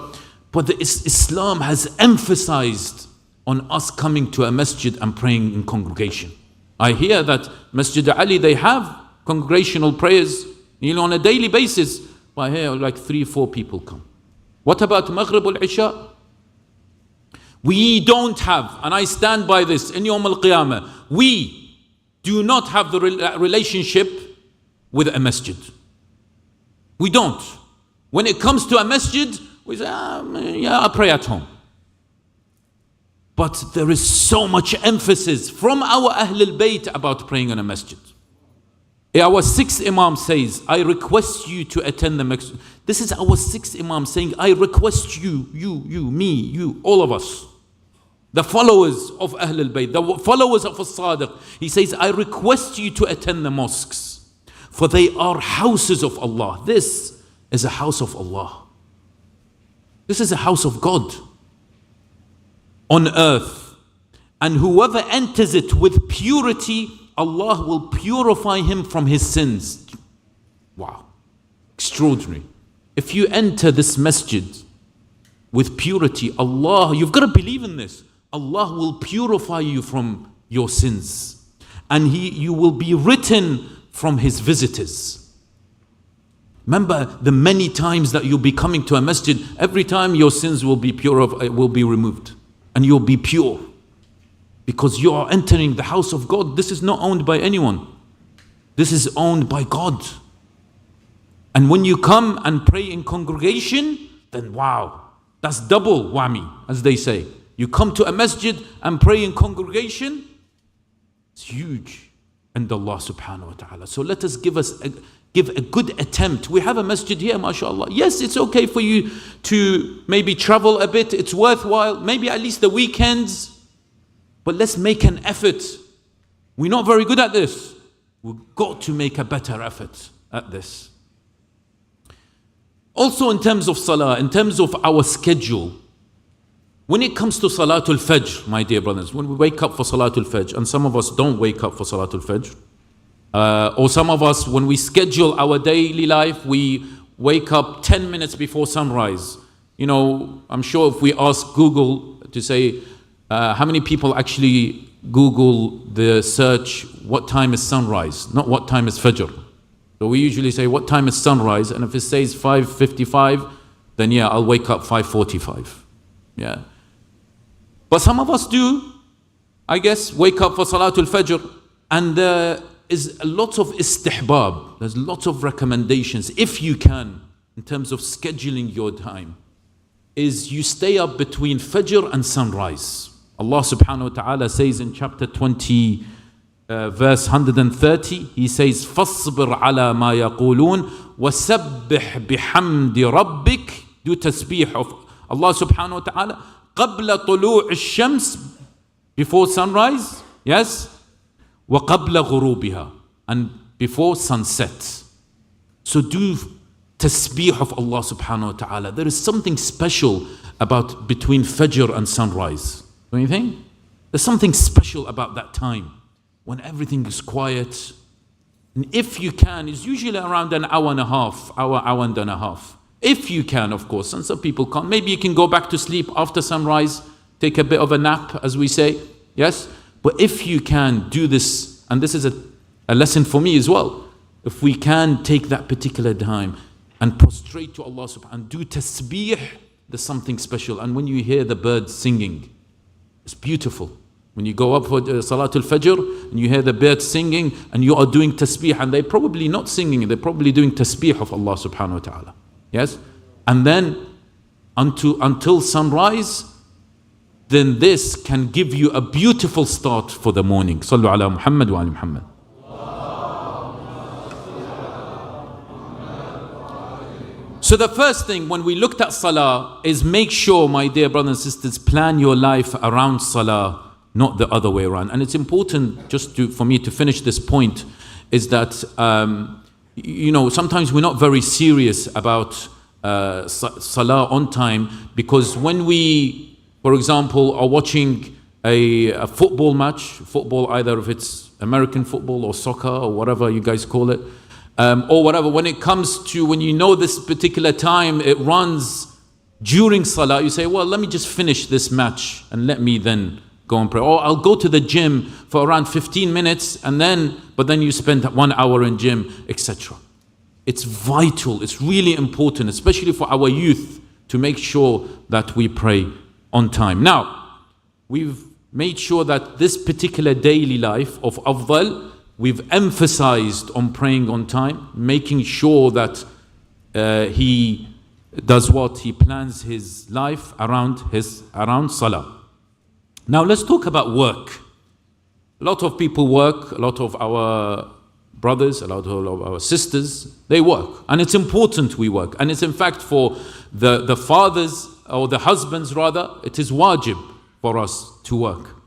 But Islam has emphasized on us coming to a masjid and praying in congregation. I hear that Masjid-e-Ali, they have congregational prayers on a daily basis. But I hear like 3-4 people come. What about Maghrib al-Isha? We don't have, and I stand by this, in Yawm al-Qiyamah, we do not have the relationship with a masjid. We don't. When it comes to a masjid, we say, I pray at home. But there is so much emphasis from our Ahlul Bayt about praying in a masjid. Our 6th Imam says, I request you to attend the masjid. This is our 6th Imam saying, I request you, me, you, all of us, the followers of Ahlul Bayt, the followers of As-Sadiq. He says, I request you to attend the mosques, for they are houses of Allah. This is a house of Allah. This is a house of God on earth, and whoever enters it with purity, Allah will purify him from his sins. Wow, extraordinary. If you enter this masjid with purity, Allah, you've got to believe in this, Allah will purify you from your sins, and you will be written from his visitors. Remember the many times that you'll be coming to a masjid, every time your sins will be removed. And you'll be pure, because you are entering the house of God. This is not owned by anyone. This is owned by God. And when you come and pray in congregation, then wow, that's double whammy, as they say. You come to a masjid and pray in congregation, it's huge in Allah subhanahu wa ta'ala. So let us give a good attempt. We have a masjid here, mashallah. Yes, it's okay for you to maybe travel a bit. It's worthwhile. Maybe at least the weekends. But let's make an effort. We're not very good at this. We've got to make a better effort at this. Also in terms of salah, in terms of our schedule, when it comes to Salatul Fajr, my dear brothers, when we wake up for Salatul Fajr, and some of us don't wake up for Salatul Fajr, or some of us, when we schedule our daily life, we wake up 10 minutes before sunrise. you know, I'm sure if we ask Google to say, how many people actually Google the search, what time is sunrise, not what time is Fajr. So we usually say, what time is sunrise? And if it says 5:55, then yeah, I'll wake up 5:45. Yeah. But some of us do, I guess, wake up for Salatul Fajr, and there is a lot of istihbab. There's lots of recommendations, if you can, in terms of scheduling your time, is you stay up between Fajr and sunrise. Allah subhanahu wa ta'ala says in chapter 20, verse 130, He says, فَاصْبِرْ عَلَى مَا يَقُولُونَ وَسَبِّحْ بِحَمْدِ رَبِّكَ. Do tasbih of Allah subhanahu wa ta'ala قَبْلَ طُلُوعِ الشَّمْسِ, before sunrise, yes, وَقَبْلَ غُرُوبِهَا, and before sunset. So do tasbih of Allah subhanahu wa ta'ala. There is something special about between Fajr and sunrise. Don't you think? There's something special about that time when everything is quiet. And if you can, it's usually around an hour and a half, hour and a half. If you can, of course, and some people can't. Maybe you can go back to sleep after sunrise, take a bit of a nap, as we say, yes? But if you can do this, and this is a lesson for me as well, if we can take that particular time and prostrate to Allah subhanahu and do tasbih, there's something special. And when you hear the birds singing, it's beautiful. When you go up for Salatul Fajr and you hear the birds singing and you are doing tasbih, and they're probably not singing, they're probably doing tasbih of Allah subhanahu wa ta'ala. Yes? And then until sunrise, then this can give you a beautiful start for the morning. Sallu ala Muhammad wa ali Muhammad. So the first thing when we looked at Salah is make sure, my dear brothers and sisters, plan your life around Salah, not the other way around. And it's important, just for me to finish this point, is that you know, sometimes we're not very serious about Salah on time, because when we, for example, are watching a football match, football, either if it's American football or soccer or whatever you guys call it, or whatever, when it comes to, when you know this particular time, it runs during Salah, you say, well, let me just finish this match and let me then go and pray. Or I'll go to the gym for around 15 minutes and then, but then you spend 1 hour in gym, etc. It's vital, it's really important, especially for our youth, to make sure that we pray on time. Now, we've made sure that this particular daily life of Afdal, we've emphasized on praying on time, making sure that he does what? He plans his life around Salah. Now let's talk about work. A lot of people work, a lot of our brothers, a lot of our sisters, they work. And it's important we work. And it's in fact for the fathers, or the husbands rather, it is wajib for us to work.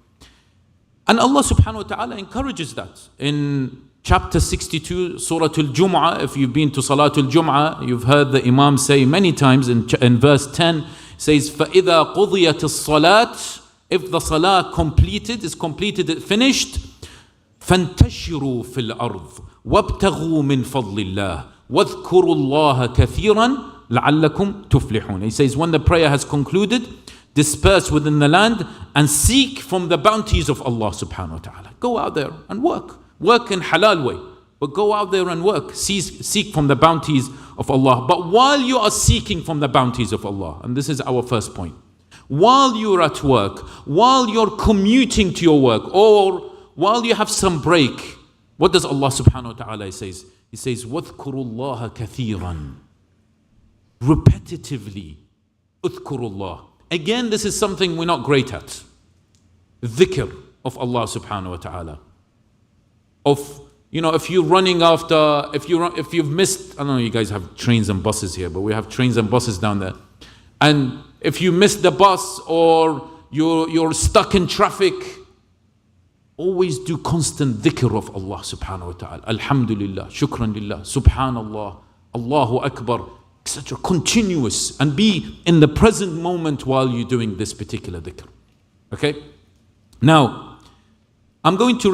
And Allah subhanahu wa ta'ala encourages that. In chapter 62, Surah Al-Jum'ah, if you've been to Salatul Jum'ah, you've heard the Imam say many times in verse 10, says, فَإِذَا قُضِيَتِ الصَّلَاةِ, if the salah is completed, it finished, فَانْتَشِرُوا فِي الْأَرْضِ وَابْتَغُوا مِنْ فَضْلِ اللَّهِ وَاذْكُرُوا اللَّهَ كَثِيرًا لَعَلَّكُمْ تُفْلِحُونَ. He says, when the prayer has concluded, disperse within the land and seek from the bounties of Allah subhanahu wa ta'ala. Go out there and work. Work in halal way. But go out there and work. Seek from the bounties of Allah. But while you are seeking from the bounties of Allah, and this is our first point, while you're at work, while you're commuting to your work, or while you have some break, what does Allah subhanahu wa ta'ala say? He says, وَاذْكُرُوا اللَّهَ كَثِيرًا. Repetitively, اذْكُرُوا اللَّهَ. Again, this is something we're not great at. Dhikr of Allah subhanahu wa ta'ala. Of, you know, if you're running after, if you've missed, I don't know, you guys have trains and buses here, but we have trains and buses down there. And if you miss the bus or you're stuck in traffic, always do constant dhikr of Allah subhanahu wa ta'ala. Alhamdulillah, shukran lillah, subhanallah, Allahu Akbar, etc. Continuous, and be in the present moment while you're doing this particular dhikr. Okay? Now, I'm going to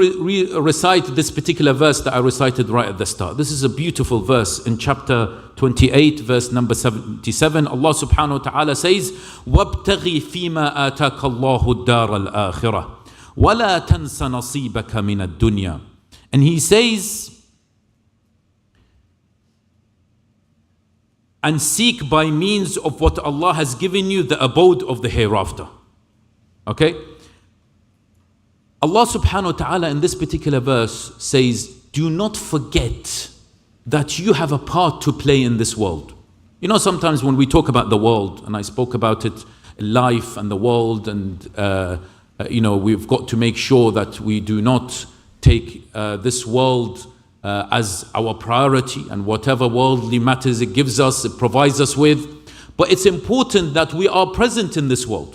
recite this particular verse that I recited right at the start. This is a beautiful verse in chapter 28, verse number 77. Allah subhanahu wa ta'ala says, وَابْتَغِي فِيمَا آتَاكَ اللَّهُ الدَّارَ الْآخِرَةِ وَلَا تَنْسَ نَصِيبَكَ مِنَ الدُّنْيَا. And he says, and seek by means of what Allah has given you the abode of the hereafter. Okay? Allah subhanahu wa ta'ala in this particular verse says, do not forget that you have a part to play in this world. You know, sometimes when we talk about the world, and I spoke about it, life and the world, and we've got to make sure that we do not take this world as our priority, and whatever worldly matters it gives us, it provides us with. But it's important that we are present in this world.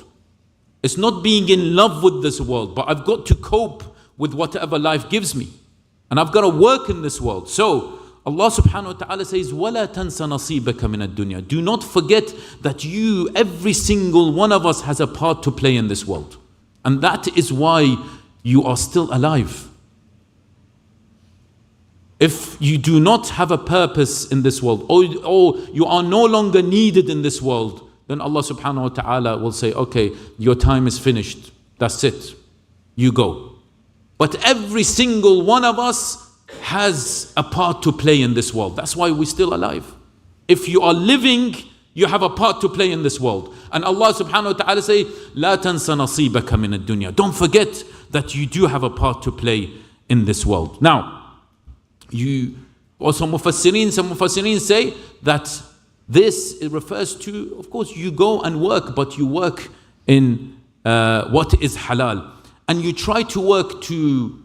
It's not being in love with this world, but I've got to cope with whatever life gives me. And I've got to work in this world. So Allah subhanahu wa ta'ala says, وَلَا تَنْسَ نَصِيبَكَ مِنَ الدُّنْيَا. Do not forget that you, every single one of us, has a part to play in this world. And that is why you are still alive. If you do not have a purpose in this world, or you are no longer needed in this world, then Allah subhanahu wa ta'ala will say, okay, your time is finished. That's it. You go. But every single one of us has a part to play in this world. That's why we're still alive. If you are living, you have a part to play in this world. And Allah subhanahu wa ta'ala say, لا تنس نصيبك من الدنيا. Don't forget that you do have a part to play in this world. Now, some Mufassirin say that this, it refers to, of course, you go and work, but you work in what is halal. And you try to work to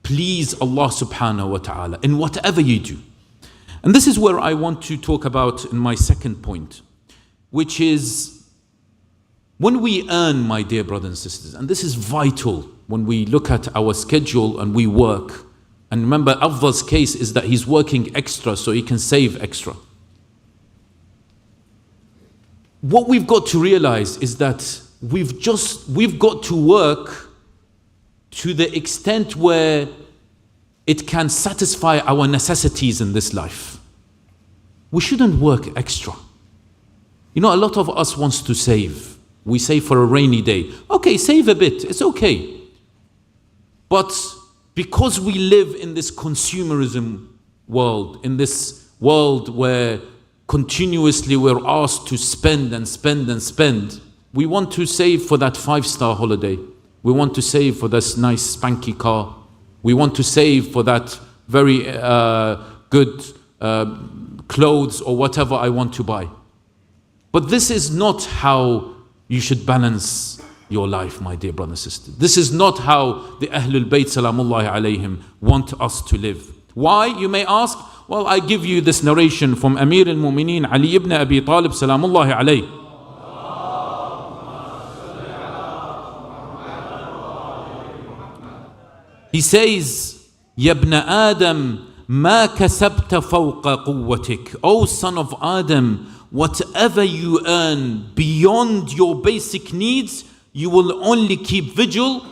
please Allah subhanahu wa ta'ala in whatever you do. And this is where I want to talk about in my second point, which is when we earn, my dear brothers and sisters, and this is vital when we look at our schedule and we work. And remember, Afdal's case is that he's working extra so he can save extra. What we've got to realize is that we've got to work to the extent where it can satisfy our necessities in this life. We shouldn't work extra. You know, a lot of us wants to save. We save for a rainy day. Okay, save a bit, it's okay. But because we live in this consumerism world, in this world where continuously we're asked to spend and spend and spend, we want to save for that 5-star holiday. We want to save for this nice spanky car. We want to save for that very good clothes or whatever I want to buy. But this is not how you should balance your life, my dear brother and sister. This is not how the Ahlul Bayt salamullahi alayhim want us to live. Why, you may ask? Well, I give you this narration from Amir al-Mu'mineen Ali ibn Abi Talib salamullahi alayhi. He says, Ya ibn Adam, ma kasabta fawqa quwwatik. O son of Adam, whatever you earn beyond your basic needs, you will only keep vigil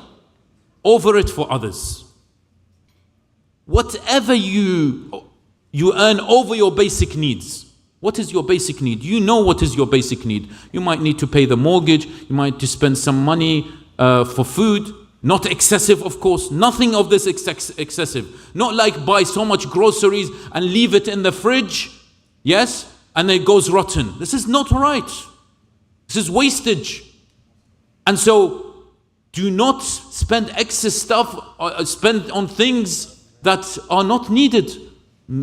over it for others. Whatever you earn over your basic needs. What is your basic need? You know what is your basic need. You might need to pay the mortgage. You might need to spend some money for food. Not excessive, of course. Nothing of this excessive. Not like buy so much groceries and leave it in the fridge. Yes? And it goes rotten. This is not right. This is wastage. And so, do not spend excess stuff, spend on things that are not needed.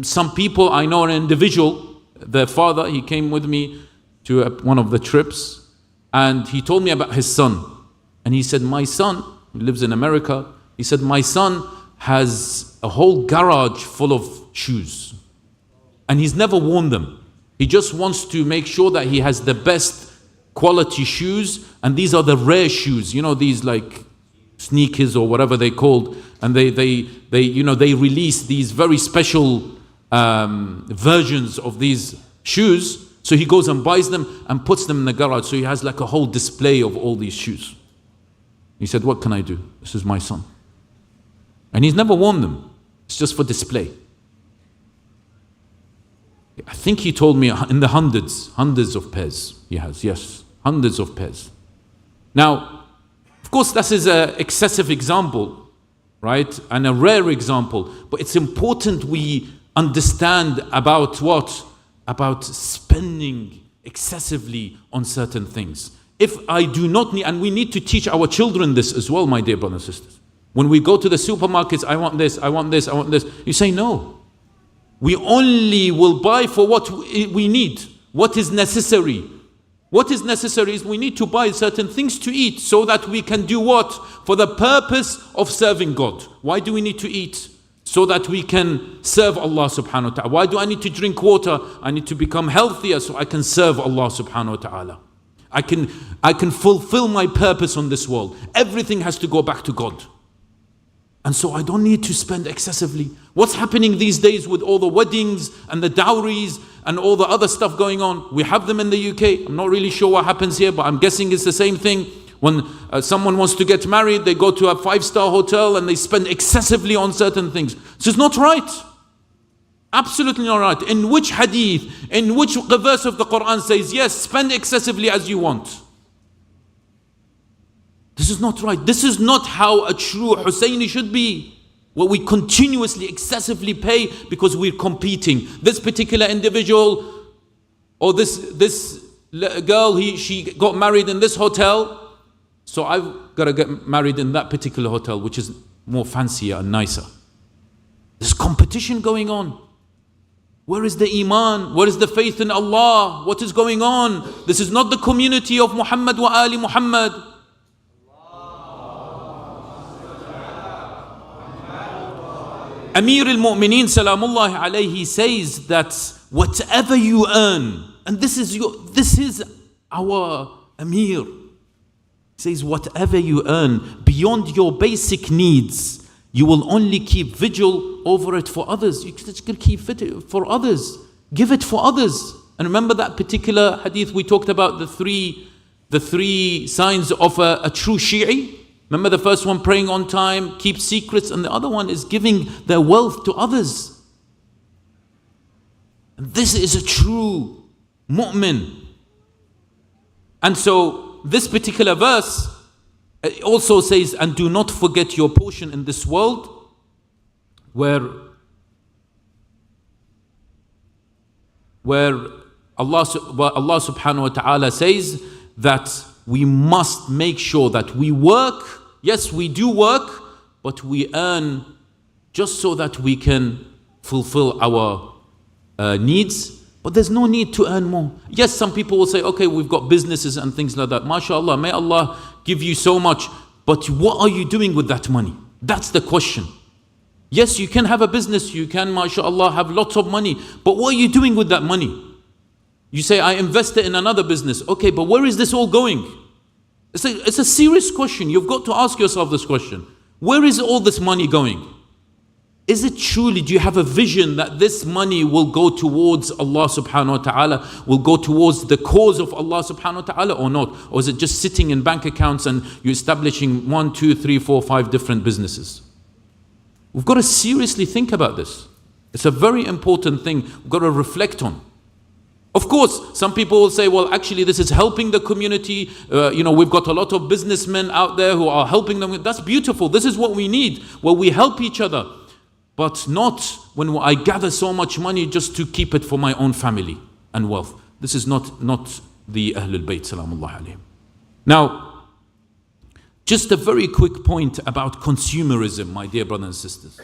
Some people, I know an individual, their father, he came with me to one of the trips, and he told me about his son. And he said, my son, he lives in America, he said, my son has a whole garage full of shoes. And he's never worn them. He just wants to make sure that he has the best quality shoes, and these are the rare shoes, you know, these like sneakers or whatever they're called, and they release these very special versions of these shoes. So he goes and buys them and puts them in the garage, so he has like a whole display of all these shoes. He said, what can I do? This is my son. And he's never worn them. It's just for display. I think he told me in the hundreds of pairs he has. Yes, hundreds of pairs. Now, of course, this is an excessive example, right? And a rare example. But it's important we understand about what? About spending excessively on certain things. If I do not need, and we need to teach our children this as well, my dear brothers and sisters. When we go to the supermarkets, I want this, I want this, I want this. You say no. We only will buy for what we need, what is necessary. What is necessary is we need to buy certain things to eat so that we can do what? For the purpose of serving God. Why do we need to eat? So that we can serve Allah subhanahu wa ta'ala. Why do I need to drink water? I need to become healthier so I can serve Allah subhanahu wa ta'ala. I can fulfill my purpose on this world. Everything has to go back to God. And so I don't need to spend excessively. What's happening these days with all the weddings and the dowries and all the other stuff going on? We have them in the UK. I'm not really sure what happens here, but I'm guessing it's the same thing. When someone wants to get married, they go to a 5-star hotel and they spend excessively on certain things. This is not right. Absolutely not right. In which hadith, in which verse of the Quran says, yes, spend excessively as you want? This is not right. This is not how a true Husseini should be. Where we continuously, excessively pay because we're competing. This particular individual or this girl, she got married in this hotel. So I've got to get married in that particular hotel, which is more fancier and nicer. There's competition going on. Where is the Iman? Where is the faith in Allah? What is going on? This is not the community of Muhammad wa Ali Muhammad. Amir al-Mu'mineen Salamullahi alayhi says that whatever you earn, and this is our Amir, he says whatever you earn beyond your basic needs, you will only keep vigil over it for others. You can keep it for others. Give it for others. And remember that particular hadith we talked about, the three signs of a true Shi'i? Remember the first one, praying on time, keep secrets, and the other one is giving their wealth to others. And this is a true mu'min. And so this particular verse also says, and do not forget your portion in this world, where Allah subhanahu wa ta'ala says that we must make sure that we work. Yes, we do work, but we earn just so that we can fulfill our needs. But there's no need to earn more. Yes, some people will say, okay, we've got businesses and things like that. MashaAllah, may Allah give you so much. But what are you doing with that money? That's the question. Yes, you can have a business. You can, MashaAllah, have lots of money. But what are you doing with that money? You say, I invested in another business. Okay, but where is this all going? It's a serious question. You've got to ask yourself this question. Where is all this money going? Is it truly, do you have a vision that this money will go towards Allah subhanahu wa ta'ala, will go towards the cause of Allah subhanahu wa ta'ala or not? Or is it just sitting in bank accounts and you're establishing 1, 2, 3, 4, 5 different businesses? We've got to seriously think about this. It's a very important thing we've got to reflect on. Of course, some people will say, well, actually, this is helping the community. We've got a lot of businessmen out there who are helping them. That's beautiful. This is what we need, where we help each other. But not when I gather so much money just to keep it for my own family and wealth. This is not the Ahlul Bayt, salamullah alayhim. Now, just a very quick point about consumerism, my dear brothers and sisters.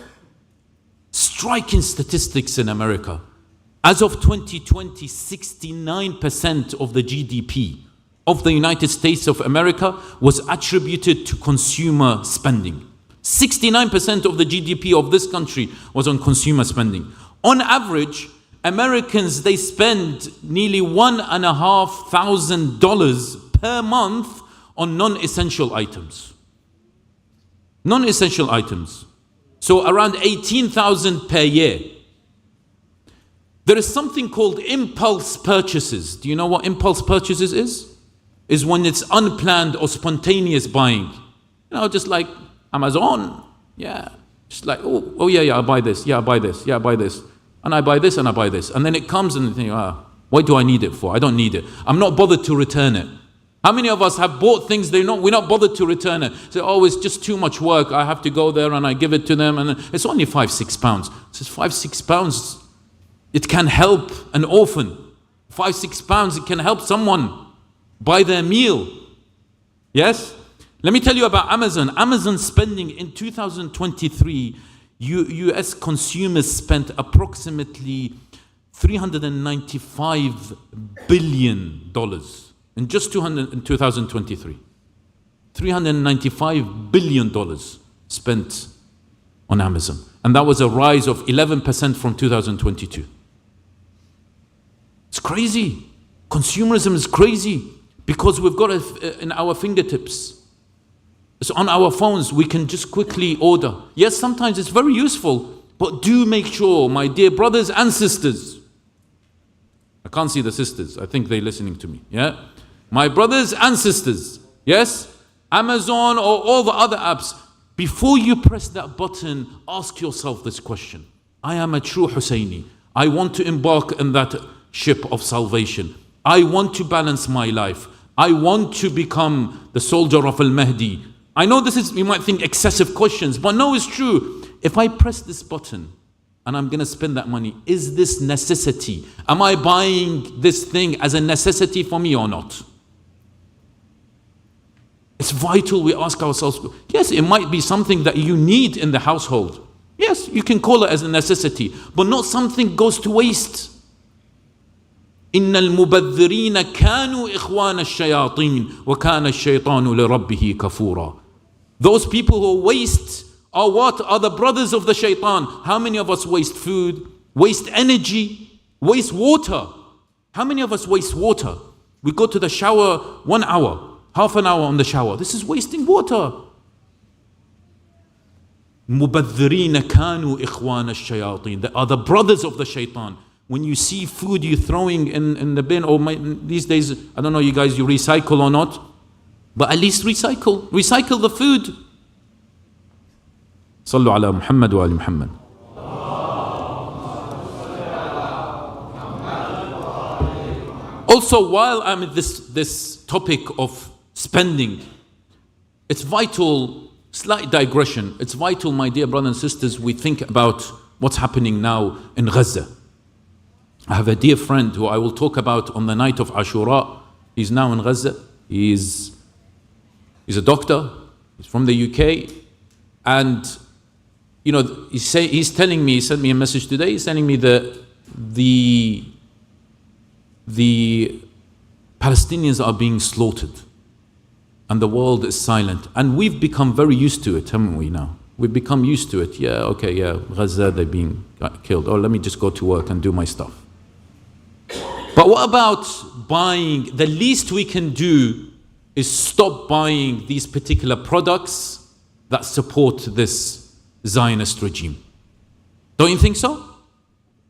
Striking statistics in America. As of 2020, 69% of the GDP of the United States of America was attributed to consumer spending. 69% of the GDP of this country was on consumer spending. On average, Americans, they spend nearly $1,500 per month on non-essential items. Non-essential items. So around 18,000 per year. There is something called impulse purchases. Do you know what impulse purchases is? Is when it's unplanned or spontaneous buying. Just like Amazon. Yeah. Just like, oh yeah, I buy this, yeah, I buy this, yeah, I buy this. And I buy this and I buy this. And then it comes and you think, what do I need it for? I don't need it. I'm not bothered to return it. How many of us have bought things we're not bothered to return it? Say, it's just too much work. I have to go there and I give it to them and it's only £5-6. It says £5-6, it can help an orphan. £5-6, it can help someone buy their meal. Yes? Let me tell you about Amazon. Amazon spending in 2023, US consumers spent approximately $395 billion in just in 2023. $395 billion spent on Amazon. And that was a rise of 11% from 2022. It's crazy. Consumerism is crazy because we've got it in our fingertips. It's on our phones. We can just quickly order. Yes, sometimes it's very useful, but do make sure, my dear brothers and sisters, I can't see the sisters. I think they're listening to me. Yeah? My brothers and sisters, yes? Amazon or all the other apps, before you press that button, ask yourself this question. I am a true Husseini. I want to embark in that ship of salvation. I want to balance my life. I want to become the soldier of Al-Mahdi. I know you might think excessive questions, but no, it's true. If I press this button and I'm going to spend that money, is this necessity? Am I buying this thing as a necessity for me or not? It's vital we ask ourselves, yes, it might be something that you need in the household. Yes, you can call it as a necessity, but not something goes to waste. إن المبذرين كانوا إخوان الشياطين وكان الشيطان لربه كفورا. Those people who waste are what? Are the brothers of the shaitan. How many of us waste food, waste energy, waste water? How many of us waste water? We go to the shower 1 hour, half an hour on the shower. This is wasting water. مبذرين كانوا إخوان الشياطين. They are the brothers of the shaitan. When you see food you're throwing in the bin, or these days, I don't know you guys, you recycle or not, but at least recycle the food. صلوا على محمد وآل محمد. Also, while I'm at this topic of spending, it's vital, slight digression, it's vital, my dear brothers and sisters, we think about what's happening now in Gaza. I have a dear friend who I will talk about on the night of Ashura. He's now in Gaza. He's a doctor. He's from the UK. And, he's telling me, he sent me a message today, he's telling me that the Palestinians are being slaughtered. And the world is silent. And we've become very used to it, haven't we now? We've become used to it. Yeah, okay, yeah, Gaza, they're being killed. Oh, let me just go to work and do my stuff. But what about buying? The least we can do is stop buying these particular products that support this Zionist regime. Don't you think so?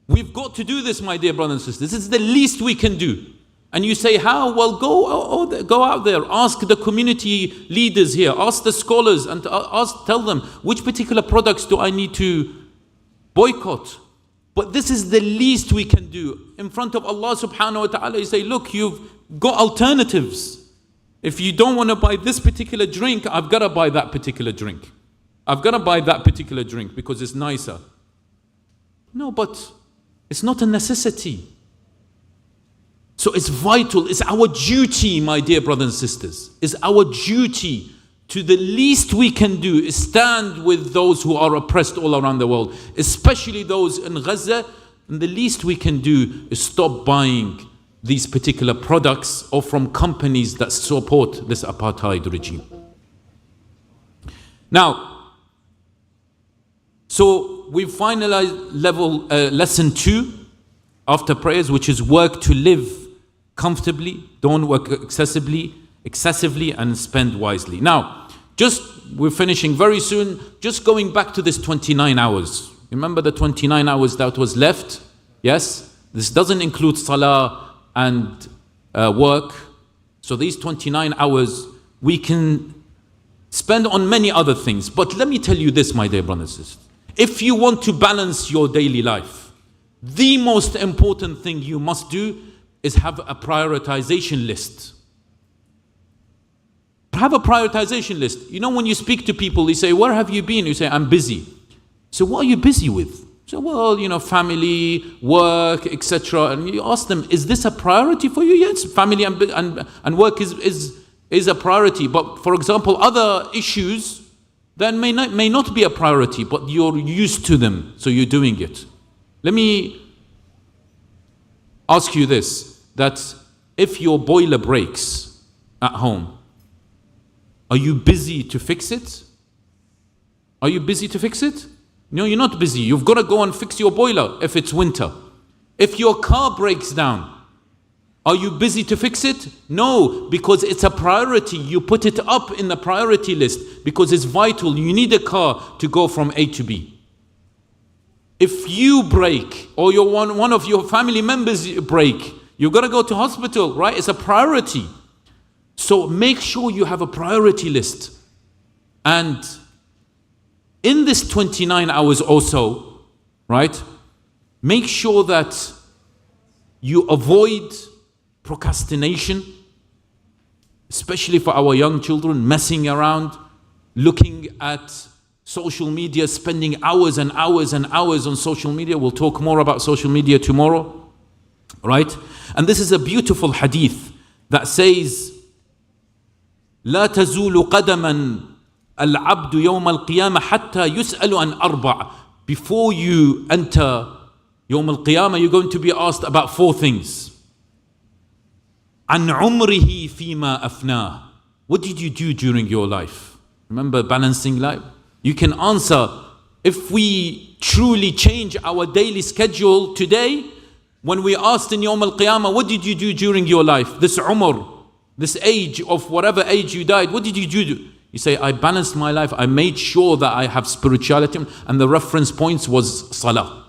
We've got to do this, my dear brothers and sisters. This is the least we can do. And you say, how? Well, go out there, ask the community leaders here, ask the scholars, and tell them, which particular products do I need to boycott? But this is the least we can do. In front of Allah subhanahu wa ta'ala, you say, look, you've got alternatives. If you don't want to buy this particular drink, I've got to buy that particular drink. I've got to buy that particular drink because it's nicer. No, but it's not a necessity. So it's vital, it's our duty, my dear brothers and sisters. It's our duty to the least we can do is stand with those who are oppressed all around the world, especially those in Gaza. And the least we can do is stop buying these particular products or from companies that support this apartheid regime. Now, so we finalized lesson 2 after prayers, which is work to live comfortably, don't work excessively, and spend wisely. Now, we're finishing very soon, just going back to this 29 hours. Remember the 29 hours that was left? Yes? This doesn't include salah and work. So these 29 hours we can spend on many other things. But let me tell you this, my dear brothers and sisters. If you want to balance your daily life, the most important thing you must do is have a prioritization list. Have a prioritization list. You know, when you speak to people, they say, where have you been? You say, I'm busy. So what are you busy with? So, well, you know, family, work, etc. And you ask them, is this a priority for you? Yes, family and work is a priority. But for example, other issues that may not be a priority, but you're used to them, so you're doing it. Let me ask you this, that if your boiler breaks at home, are you busy to fix it? Are you busy to fix it? No, you're not busy. You've got to go and fix your boiler if it's winter. If your car breaks down, are you busy to fix it? No, because it's a priority. You put it up in the priority list because it's vital. You need a car to go from A to B. If you break or one of your family members break, you've got to go to hospital, right? It's a priority. So make sure you have a priority list. And in this 29 hours or so, right, make sure that you avoid procrastination, especially for our young children, messing around, looking at social media, spending hours and hours and hours on social media. We'll talk more about social media tomorrow, right? And this is a beautiful hadith that says, لا تزول قدما العبد يوم القيامة حتى يسأل عن أربع. Before you enter يوم القيامة, you're going to be asked about four things. عن عمره فيما أفناه. What did you do during your life? Remember balancing life? You can answer, if we truly change our daily schedule today, when we asked in Yawm al-Qiyamah, what did you do during your life? This umr, this age of whatever age you died, what did you do? You say, I balanced my life. I made sure that I have spirituality. And the reference points was salah.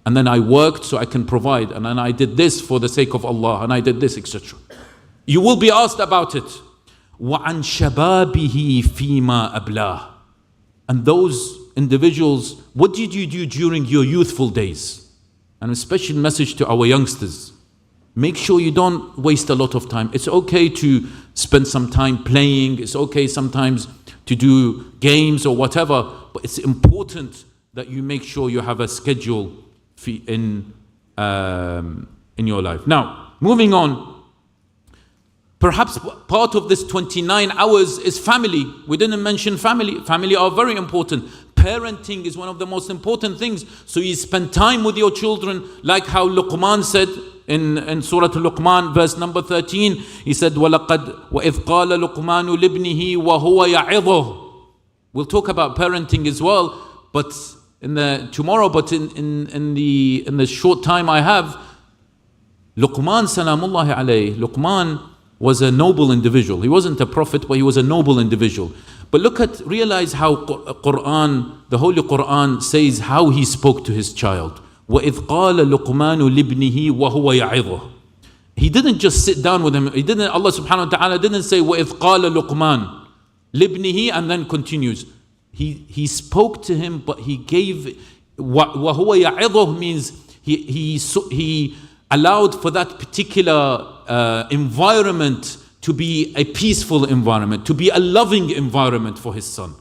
And then I worked so I can provide. And then I did this for the sake of Allah. And I did this, etc. You will be asked about it. وَعَنْ شَبَابِهِ فِيمَا أَبْلَاهِ. And those individuals, what did you do during your youthful days? And a special message to our youngsters. Make sure you don't waste a lot of time. It's okay to spend some time playing. It's okay sometimes to do games or whatever. But it's important that you make sure you have a schedule in your life. Now, moving on. Perhaps part of this 29 hours is family. We didn't mention family. Family are very important. Parenting is one of the most important things. So you spend time with your children, like how Luqman said in Surah Luqman, verse number 13. He said, وَلَقَدْ وَإِذْ قَالَ لُقْمَانُ لِابْنِهِ وَهُوَ يَعِظُهُ. We'll talk about parenting as well, but in the short time I have, Luqman salamullahi alayhi, Luqman was a noble individual. He wasn't a prophet, but he was a noble individual. But realize how the Holy Quran says how he spoke to his child. وَإِذْ قَالَ لُقْمَانُ لِابْنِهِ وَهُوَ يَعِظُهُ. He didn't just sit down with him. Allah subhanahu wa ta'ala didn't say وَإِذْ قَالَ لُقْمَانُ لِابْنِهِ and then continues. He spoke to him, but he gave وَهُوَ يَعِظُهُ means he allowed for that particular environment to be a peaceful environment, to be a loving environment for his son.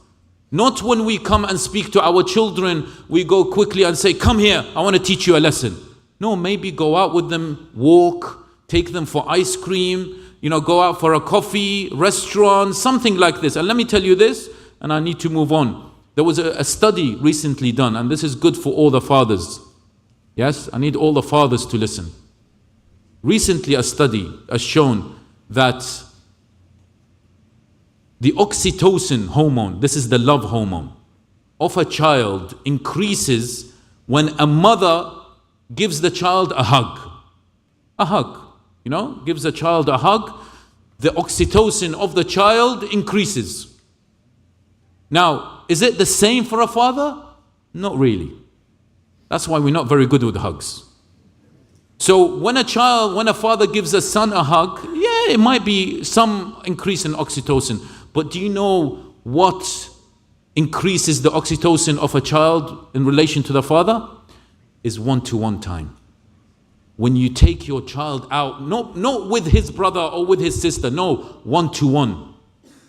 Not when we come and speak to our children, we go quickly and say, come here, I want to teach you a lesson. No, maybe go out with them, walk, take them for ice cream, go out for a coffee, restaurant, something like this. And let me tell you this, and I need to move on. There was a study recently done, and this is good for all the fathers. Yes, I need all the fathers to listen. Recently, a study has shown that the oxytocin hormone, this is the love hormone, of a child increases when a mother gives the child a hug. A hug, gives the child a hug, the oxytocin of the child increases. Now, is it the same for a father? Not really. That's why we're not very good with hugs. So when a father gives a son a hug, yeah, it might be some increase in oxytocin. But do you know what increases the oxytocin of a child in relation to the father is one-to-one time. When you take your child out, not with his brother or with his sister, no, one-to-one.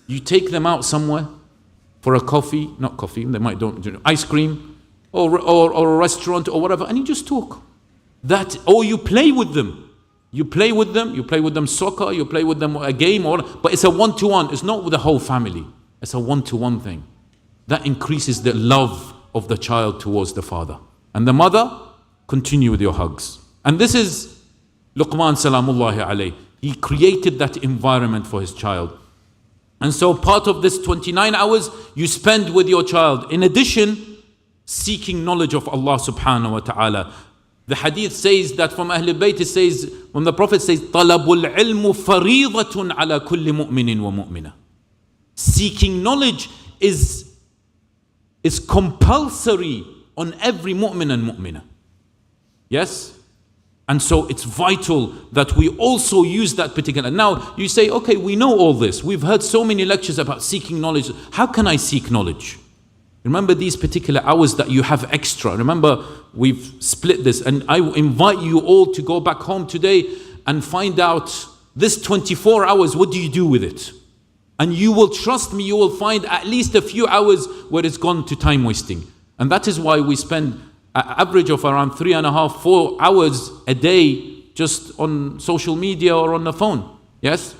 You take them out somewhere for a coffee, not coffee, they might don't, ice cream, or a restaurant or whatever, and you just talk. That, or you play with them. You play with them soccer, you play with them a game, but it's a one-to-one. It's not with the whole family. It's a one-to-one thing. That increases the love of the child towards the father. And the mother, continue with your hugs. And this is Luqman salamullahi alayhi. He created that environment for his child. And so part of this 29 hours you spend with your child. In addition, seeking knowledge of Allah subhanahu wa ta'ala. The hadith says that from Ahlul Bayt, it says, when the Prophet says, طَلَبُ الْعِلْمُ فَرِيضَةٌ عَلَى كُلِّ مُؤْمِنٍ وَمُؤْمِنَةٍ. Seeking knowledge is compulsory on every mu'min and mu'minah. Yes? And so it's vital that we also use that particular. Now you say, okay, we know all this. We've heard so many lectures about seeking knowledge. How can I seek knowledge? Remember these particular hours that you have extra. Remember, we've split this, and I invite you all to go back home today and find out this 24 hours, what do you do with it? And you will, trust me, you will find at least a few hours where it's gone to time wasting. And that is why we spend an average of around 3.5, 4 hours a day just on social media or on the phone. Yes?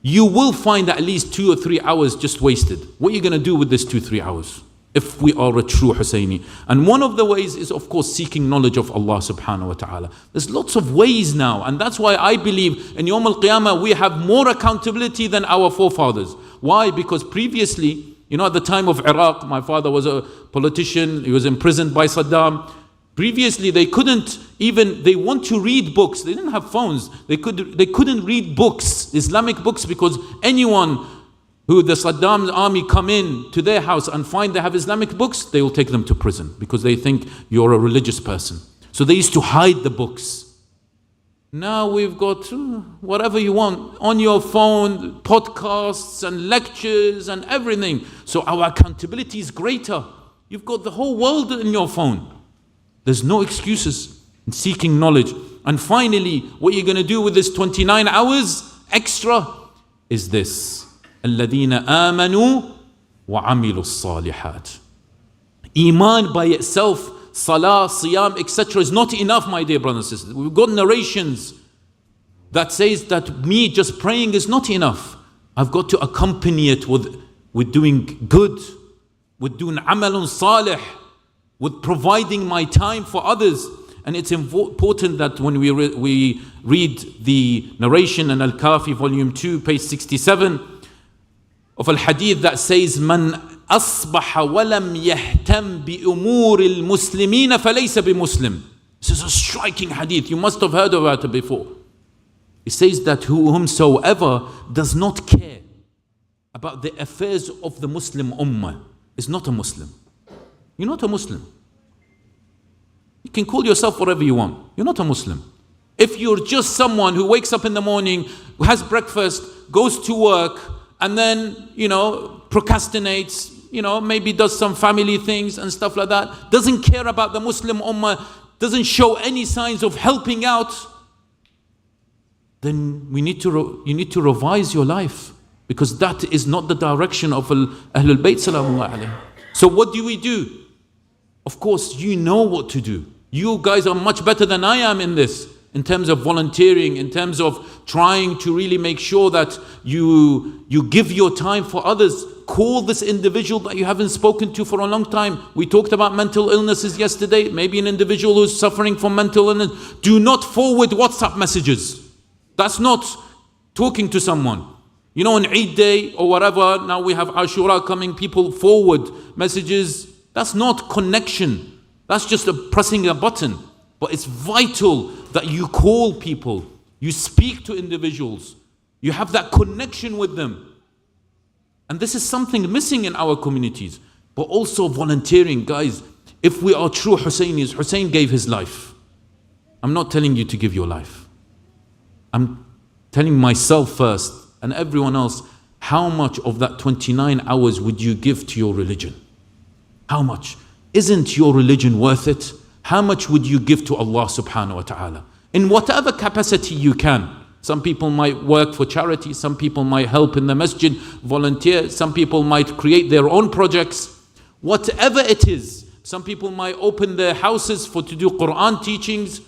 You will find at least 2 or 3 hours just wasted. What are you going to do with this 2-3 hours? If we are a true Husayni. And one of the ways is, of course, seeking knowledge of Allah subhanahu wa ta'ala. There's lots of ways now, and that's why I believe in Yawm al-Qiyamah we have more accountability than our forefathers. Why? Because previously, at the time of Iraq, my father was a politician, he was imprisoned by Saddam. Previously, they want to read books. They didn't have phones. They couldn't read books, Islamic books, because anyone who the Saddam's army come in to their house and find they have Islamic books, they will take them to prison because they think you're a religious person. So they used to hide the books. Now we've got whatever you want on your phone, podcasts and lectures and everything. So our accountability is greater. You've got the whole world in your phone. There's no excuses in seeking knowledge. And finally, what you're going to do with this 29 hours extra is this. الَّذِينَ آمَنُوا وَعَمِلُوا الصَّالِحَاتِ. Iman by itself, salah, siyam, etc. is not enough, my dear brothers and sisters. We've got narrations that says that me just praying is not enough. I've got to accompany it with doing good, with doing amalun salih, with providing my time for others. And it's important that when we read the narration in Al-Kafi, volume 2, page 67, of al-hadith that says, "Man asbaha walam yahtam bi umur al-muslimina falaysa bi-muslim." This is a striking hadith. You must have heard about it before. It says that whomsoever does not care about the affairs of the Muslim ummah is not a Muslim. You're not a Muslim. You can call yourself whatever you want. You're not a Muslim. If you're just someone who wakes up in the morning, has breakfast, goes to work, and then, procrastinates, maybe does some family things and stuff like that, doesn't care about the Muslim ummah, doesn't show any signs of helping out, then you need to revise your life, because that is not the direction of Ahlul Bayt salamullahi alayhi. So what do we do? Of course, you know what to do. You guys are much better than I am in this, in terms of volunteering, in terms of trying to really make sure that you give your time for others. Call this individual that you haven't spoken to for a long time. We talked about mental illnesses yesterday. Maybe an individual who's suffering from mental illness. Do not forward WhatsApp messages. That's not talking to someone. On Eid Day or whatever, now we have Ashura coming, people forward messages. That's not connection. That's just pressing a button. But it's vital that you call people, you speak to individuals, you have that connection with them. And this is something missing in our communities. But also volunteering, guys. If we are true Husaynis, Hussein gave his life. I'm not telling you to give your life. I'm telling myself first and everyone else, how much of that 29 hours would you give to your religion? How much? Isn't your religion worth it? How much would you give to Allah subhanahu wa ta'ala? In whatever capacity you can. Some people might work for charity, some people might help in the masjid, volunteer, some people might create their own projects. Whatever it is, some people might open their houses to do Quran teachings,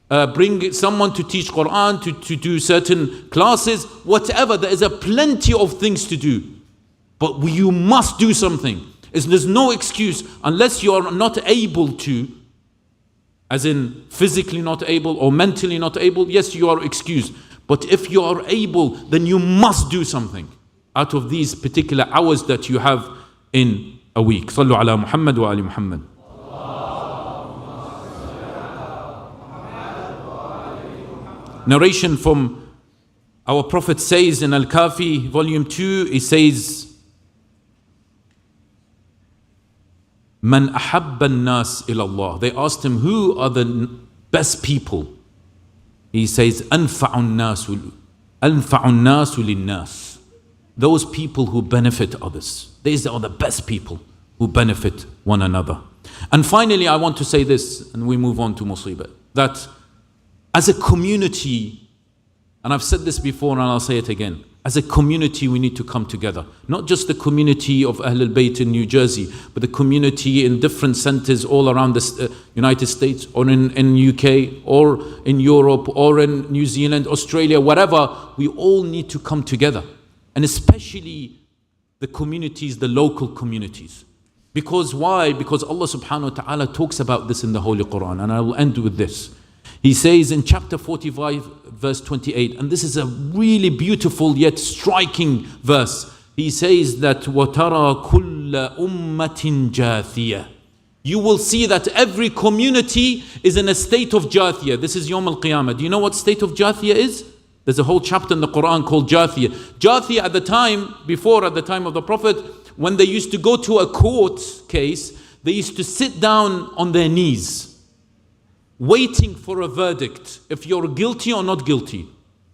bring someone to teach Quran, to do certain classes, whatever. There is a plenty of things to do. But you must do something. There's no excuse unless you are not able to, as in physically not able or mentally not able. Yes, you are excused. But if you are able, then you must do something out of these particular hours that you have in a week. Sallu ala Muhammad wa ali Muhammad. Narration from our Prophet says in Al-Kafi, volume 2, he says, Man ahabba nas ilallah. They asked him, who are the best people? He says, Anfa'un nasu linnas. Those people who benefit others. These are the best people who benefit one another. And finally, I want to say this, and we move on to Musibah, that as a community, and I've said this before and I'll say it again, as a community we need to come together. Not just the community of Ahlul Bayt in New Jersey, but the community in different centers all around the United States, or in UK, or in Europe, or in New Zealand, Australia, whatever. We all need to come together. And especially the communities, the local communities. Because why? Because Allah subhanahu wa ta'ala talks about this in the Holy Quran. And I will end with this. He says in chapter 45, verse 28, and this is a really beautiful yet striking verse. He says that وَتَرَى كُلَّ أُمَّةٍ جَاثِيَةٍ. You will see that every community is in a state of Jathiyah. This is Yawm al-Qiyamah. Do you know what state of Jathiyah is? There's a whole chapter in the Quran called Jathiyah. Jathiyah at the time of the Prophet, when they used to go to a court case, they used to sit down on their knees, waiting for a verdict, if you're guilty or not guilty.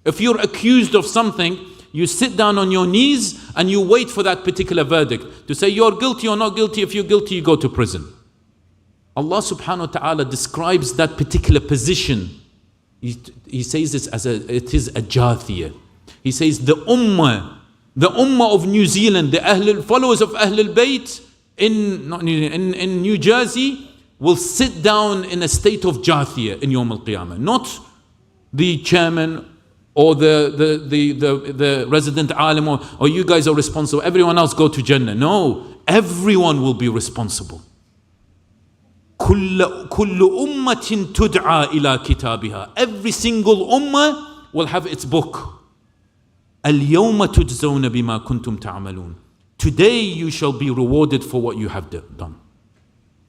If you're accused of something, you sit down on your knees and you wait for that particular verdict to say you're guilty or not guilty. If you're guilty, you go to prison. Allah subhanahu wa ta'ala describes that particular position. He says this as it is a jathiyah. He says the ummah of New Zealand, the followers of Ahlul Bayt in New Jersey, will sit down in a state of jathiyah in Yawm al-Qiyamah. Not the chairman or the resident alim or you guys are responsible, everyone else go to Jannah. No, everyone will be responsible. كل أمة تدعى إلى كتابها. Every single ummah will have its book. اليوم تجزون بما كنتم تعملون. Today you shall be rewarded for what you have done.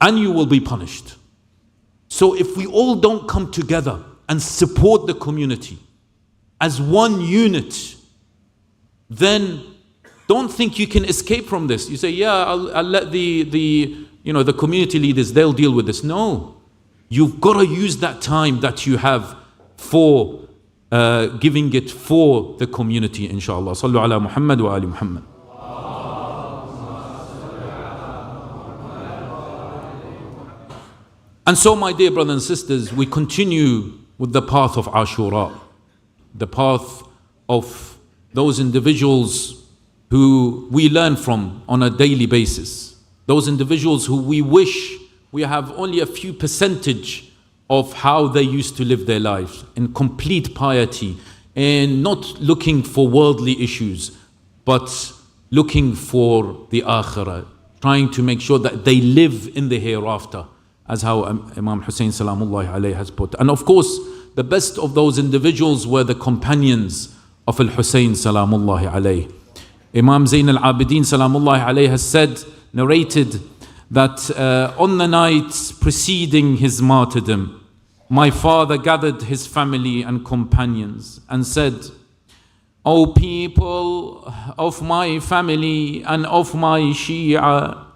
And you will be punished. So if we all don't come together and support the community as one unit, then don't think you can escape from this. You say, yeah, I'll let the community leaders, they'll deal with this. No, you've got to use that time that you have for giving it for the community, inshallah. Sallu ala Muhammad wa ali Muhammad. And so, my dear brothers and sisters, we continue with the path of Ashura, the path of those individuals who we learn from on a daily basis, those individuals who we wish we have only a few percentage of how they used to live their lives, in complete piety, and not looking for worldly issues, but looking for the akhirah, trying to make sure that they live in the hereafter, as how Imam Hussein Salamullahi alayhi has put. And of course, the best of those individuals were the companions of Al-Hussein Salamullahi alayhi. Imam Zayn al-Abidin Salamullahi alayhi has said, narrated, that on the night preceding his martyrdom, my father gathered his family and companions and said, O people of my family and of my Shia,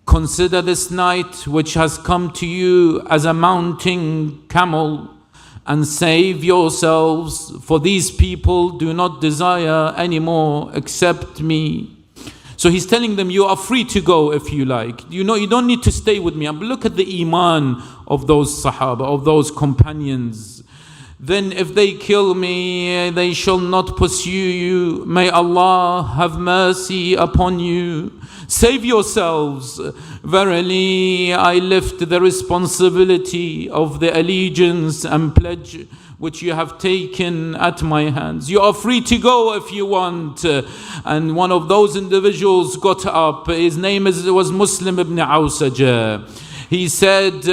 consider this night which has come to you as a mounting camel, and save yourselves, for these people do not desire any more except me. So he's telling them, you are free to go if you like. You don't need to stay with me. But look at the iman of those Sahaba, of those companions. Then if they kill me, they shall not pursue you. May Allah have mercy upon you. Save yourselves. Verily, I lift the responsibility of the allegiance and pledge which you have taken at my hands. You are free to go if you want. And one of those individuals got up. His name was Muslim ibn Awsaja. He said,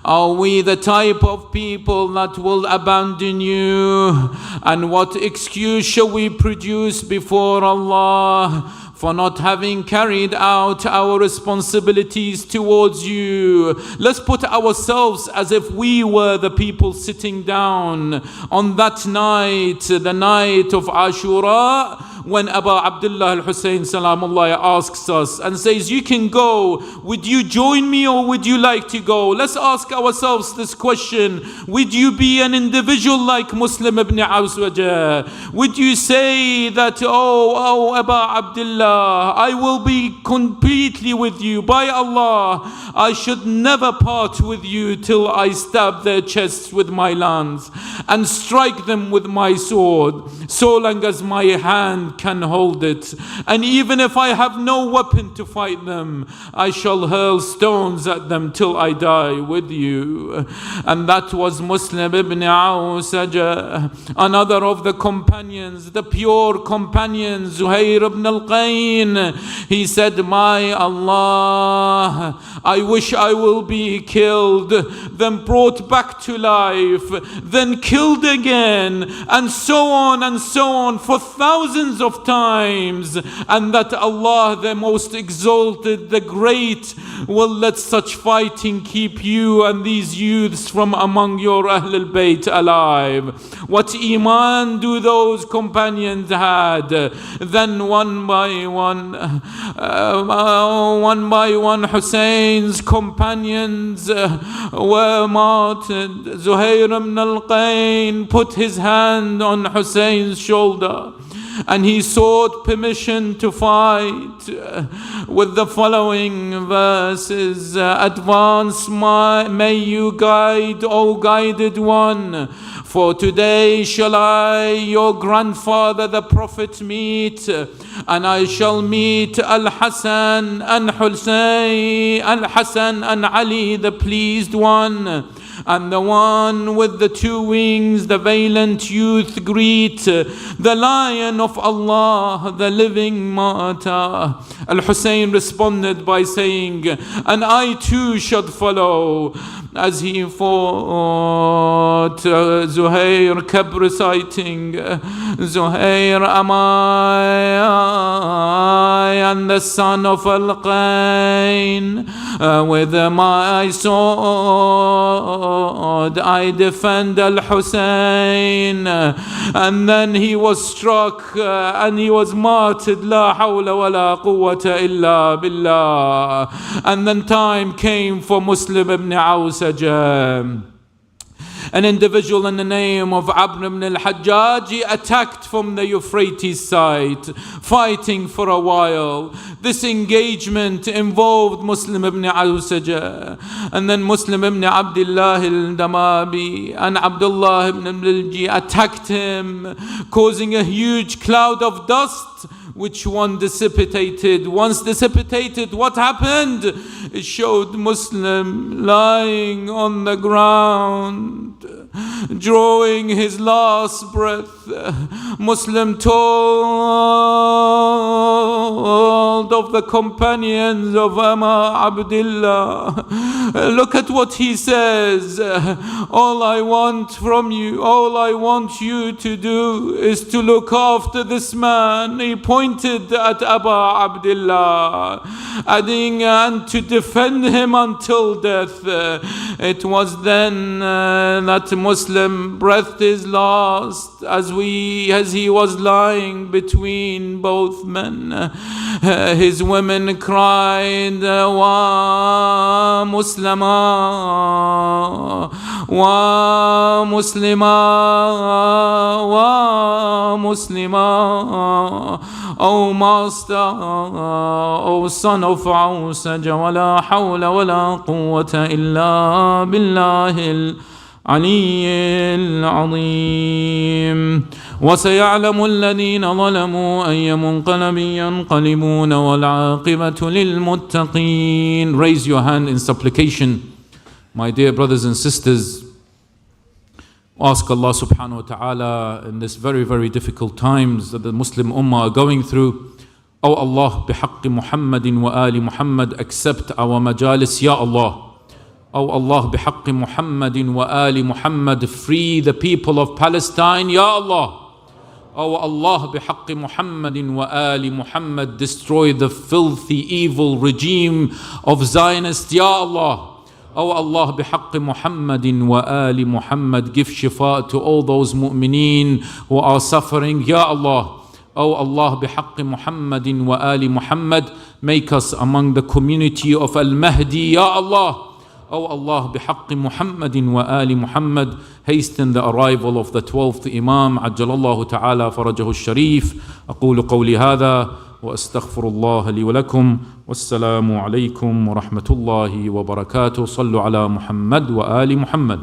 are we the type of people that will abandon you? And what excuse shall we produce before Allah for not having carried out our responsibilities towards you? Let's put ourselves as if we were the people sitting down on that night, the night of Ashura, when Abu Abdullah al-Hussein salamullah asks us and says, you can go, would you join me or would you like to go? Let's ask ourselves this question. Would you be an individual like Muslim ibn Awsaja? Would you say that, oh Abu Abdullah, I will be completely with you. By Allah, I should never part with you till I stab their chests with my lance and strike them with my sword, so long as my hand can hold it. And even if I have no weapon to fight them, I shall hurl stones at them till I die with you. And that was Muslim ibn Awsaja, another of the companions, the pure companions, Zuhair ibn al-Qayn. He said, my Allah, I wish I will be killed, then brought back to life, then killed again, and so on for thousands of times, and that Allah, the most exalted, the great, will let such fighting keep you and these youths from among your Ahlul Bayt alive. What iman do those companions had? Then one by one Hussein's companions were martyred. Zuhair ibn al-Qayn put his hand on Hussein's shoulder and he sought permission to fight with the following verses. Advance, may you guide, O guided one. For today shall I, your grandfather the Prophet, meet, and I shall meet Al-Hasan and Hussein, Al-Hasan and Ali, the pleased one. And the one with the two wings, the valiant youth, greet the Lion of Allah, the living martyr. Al-Hussein responded by saying, and I too should follow. As he fought, Zuhair kept reciting, Zuhair am I, and the son of Al-Qayn, with my sword I defend Al-Hussein. And then he was struck and he was martyred. La hawla wa la quwwata illa billah. And then time came for Muslim ibn Awsaja, an individual in the name of Amr ibn al-Hajjaj. He attacked from the Euphrates side, fighting for a while. This engagement involved Muslim ibn Awsaja, and then Muslim ibn Abdullah al-Damabi and Abdullah ibn al-Ji attacked him, causing a huge cloud of dust, which once dissipated, what happened? It showed Muslim lying on the ground, drawing his last breath. Muslim told of the companions of Abdullah, look at what he says. All I want from you, all I want you to do is to look after this man. He pointed at Abu Abdullah, adding, and to defend him until death. It was then that Muslim breathed his last as he was lying between both men. His women cried, Wa Muslima, Wa Muslima, Wa Muslima. O Master, O Son of Awsaj, ولا حول ولا قوة إلا بالله العلي العظيم. وسيعلم الذين ظلموا أي منقلب ينقلبون والعاقبة للمتقين. Raise your hand in supplication, my dear brothers and sisters. Ask Allah subhanahu wa ta'ala in this very, very difficult times that the Muslim Ummah are going through. Oh Allah, bihaqqi Muhammadin wa ali Muhammad, accept our majalis, Ya Allah. Oh Allah, bihaqqi Muhammadin wa ali Muhammad, free the people of Palestine, Ya Allah. Oh Allah, bihaqqi Muhammadin wa ali Muhammad, destroy the filthy, evil regime of Zionists, Ya Allah. Oh Allah, bihaqqi Muhammadin wa ali Muhammad, give shifa to all those mu'mineen who are suffering, Ya Allah. Oh Allah, bihaqqi Muhammadin wa ali Muhammad, make us among the community of Al-Mahdi, Ya Allah. Oh Allah, bihaqqi Muhammadin wa ali Muhammad, hasten the arrival of the 12th Imam, ajjalallahu ta'ala farajahu al-sharif. أقول قولي هذا وأستغفر الله لي ولكم والسلام عليكم ورحمة الله وبركاته. صلوا على محمد وآل محمد.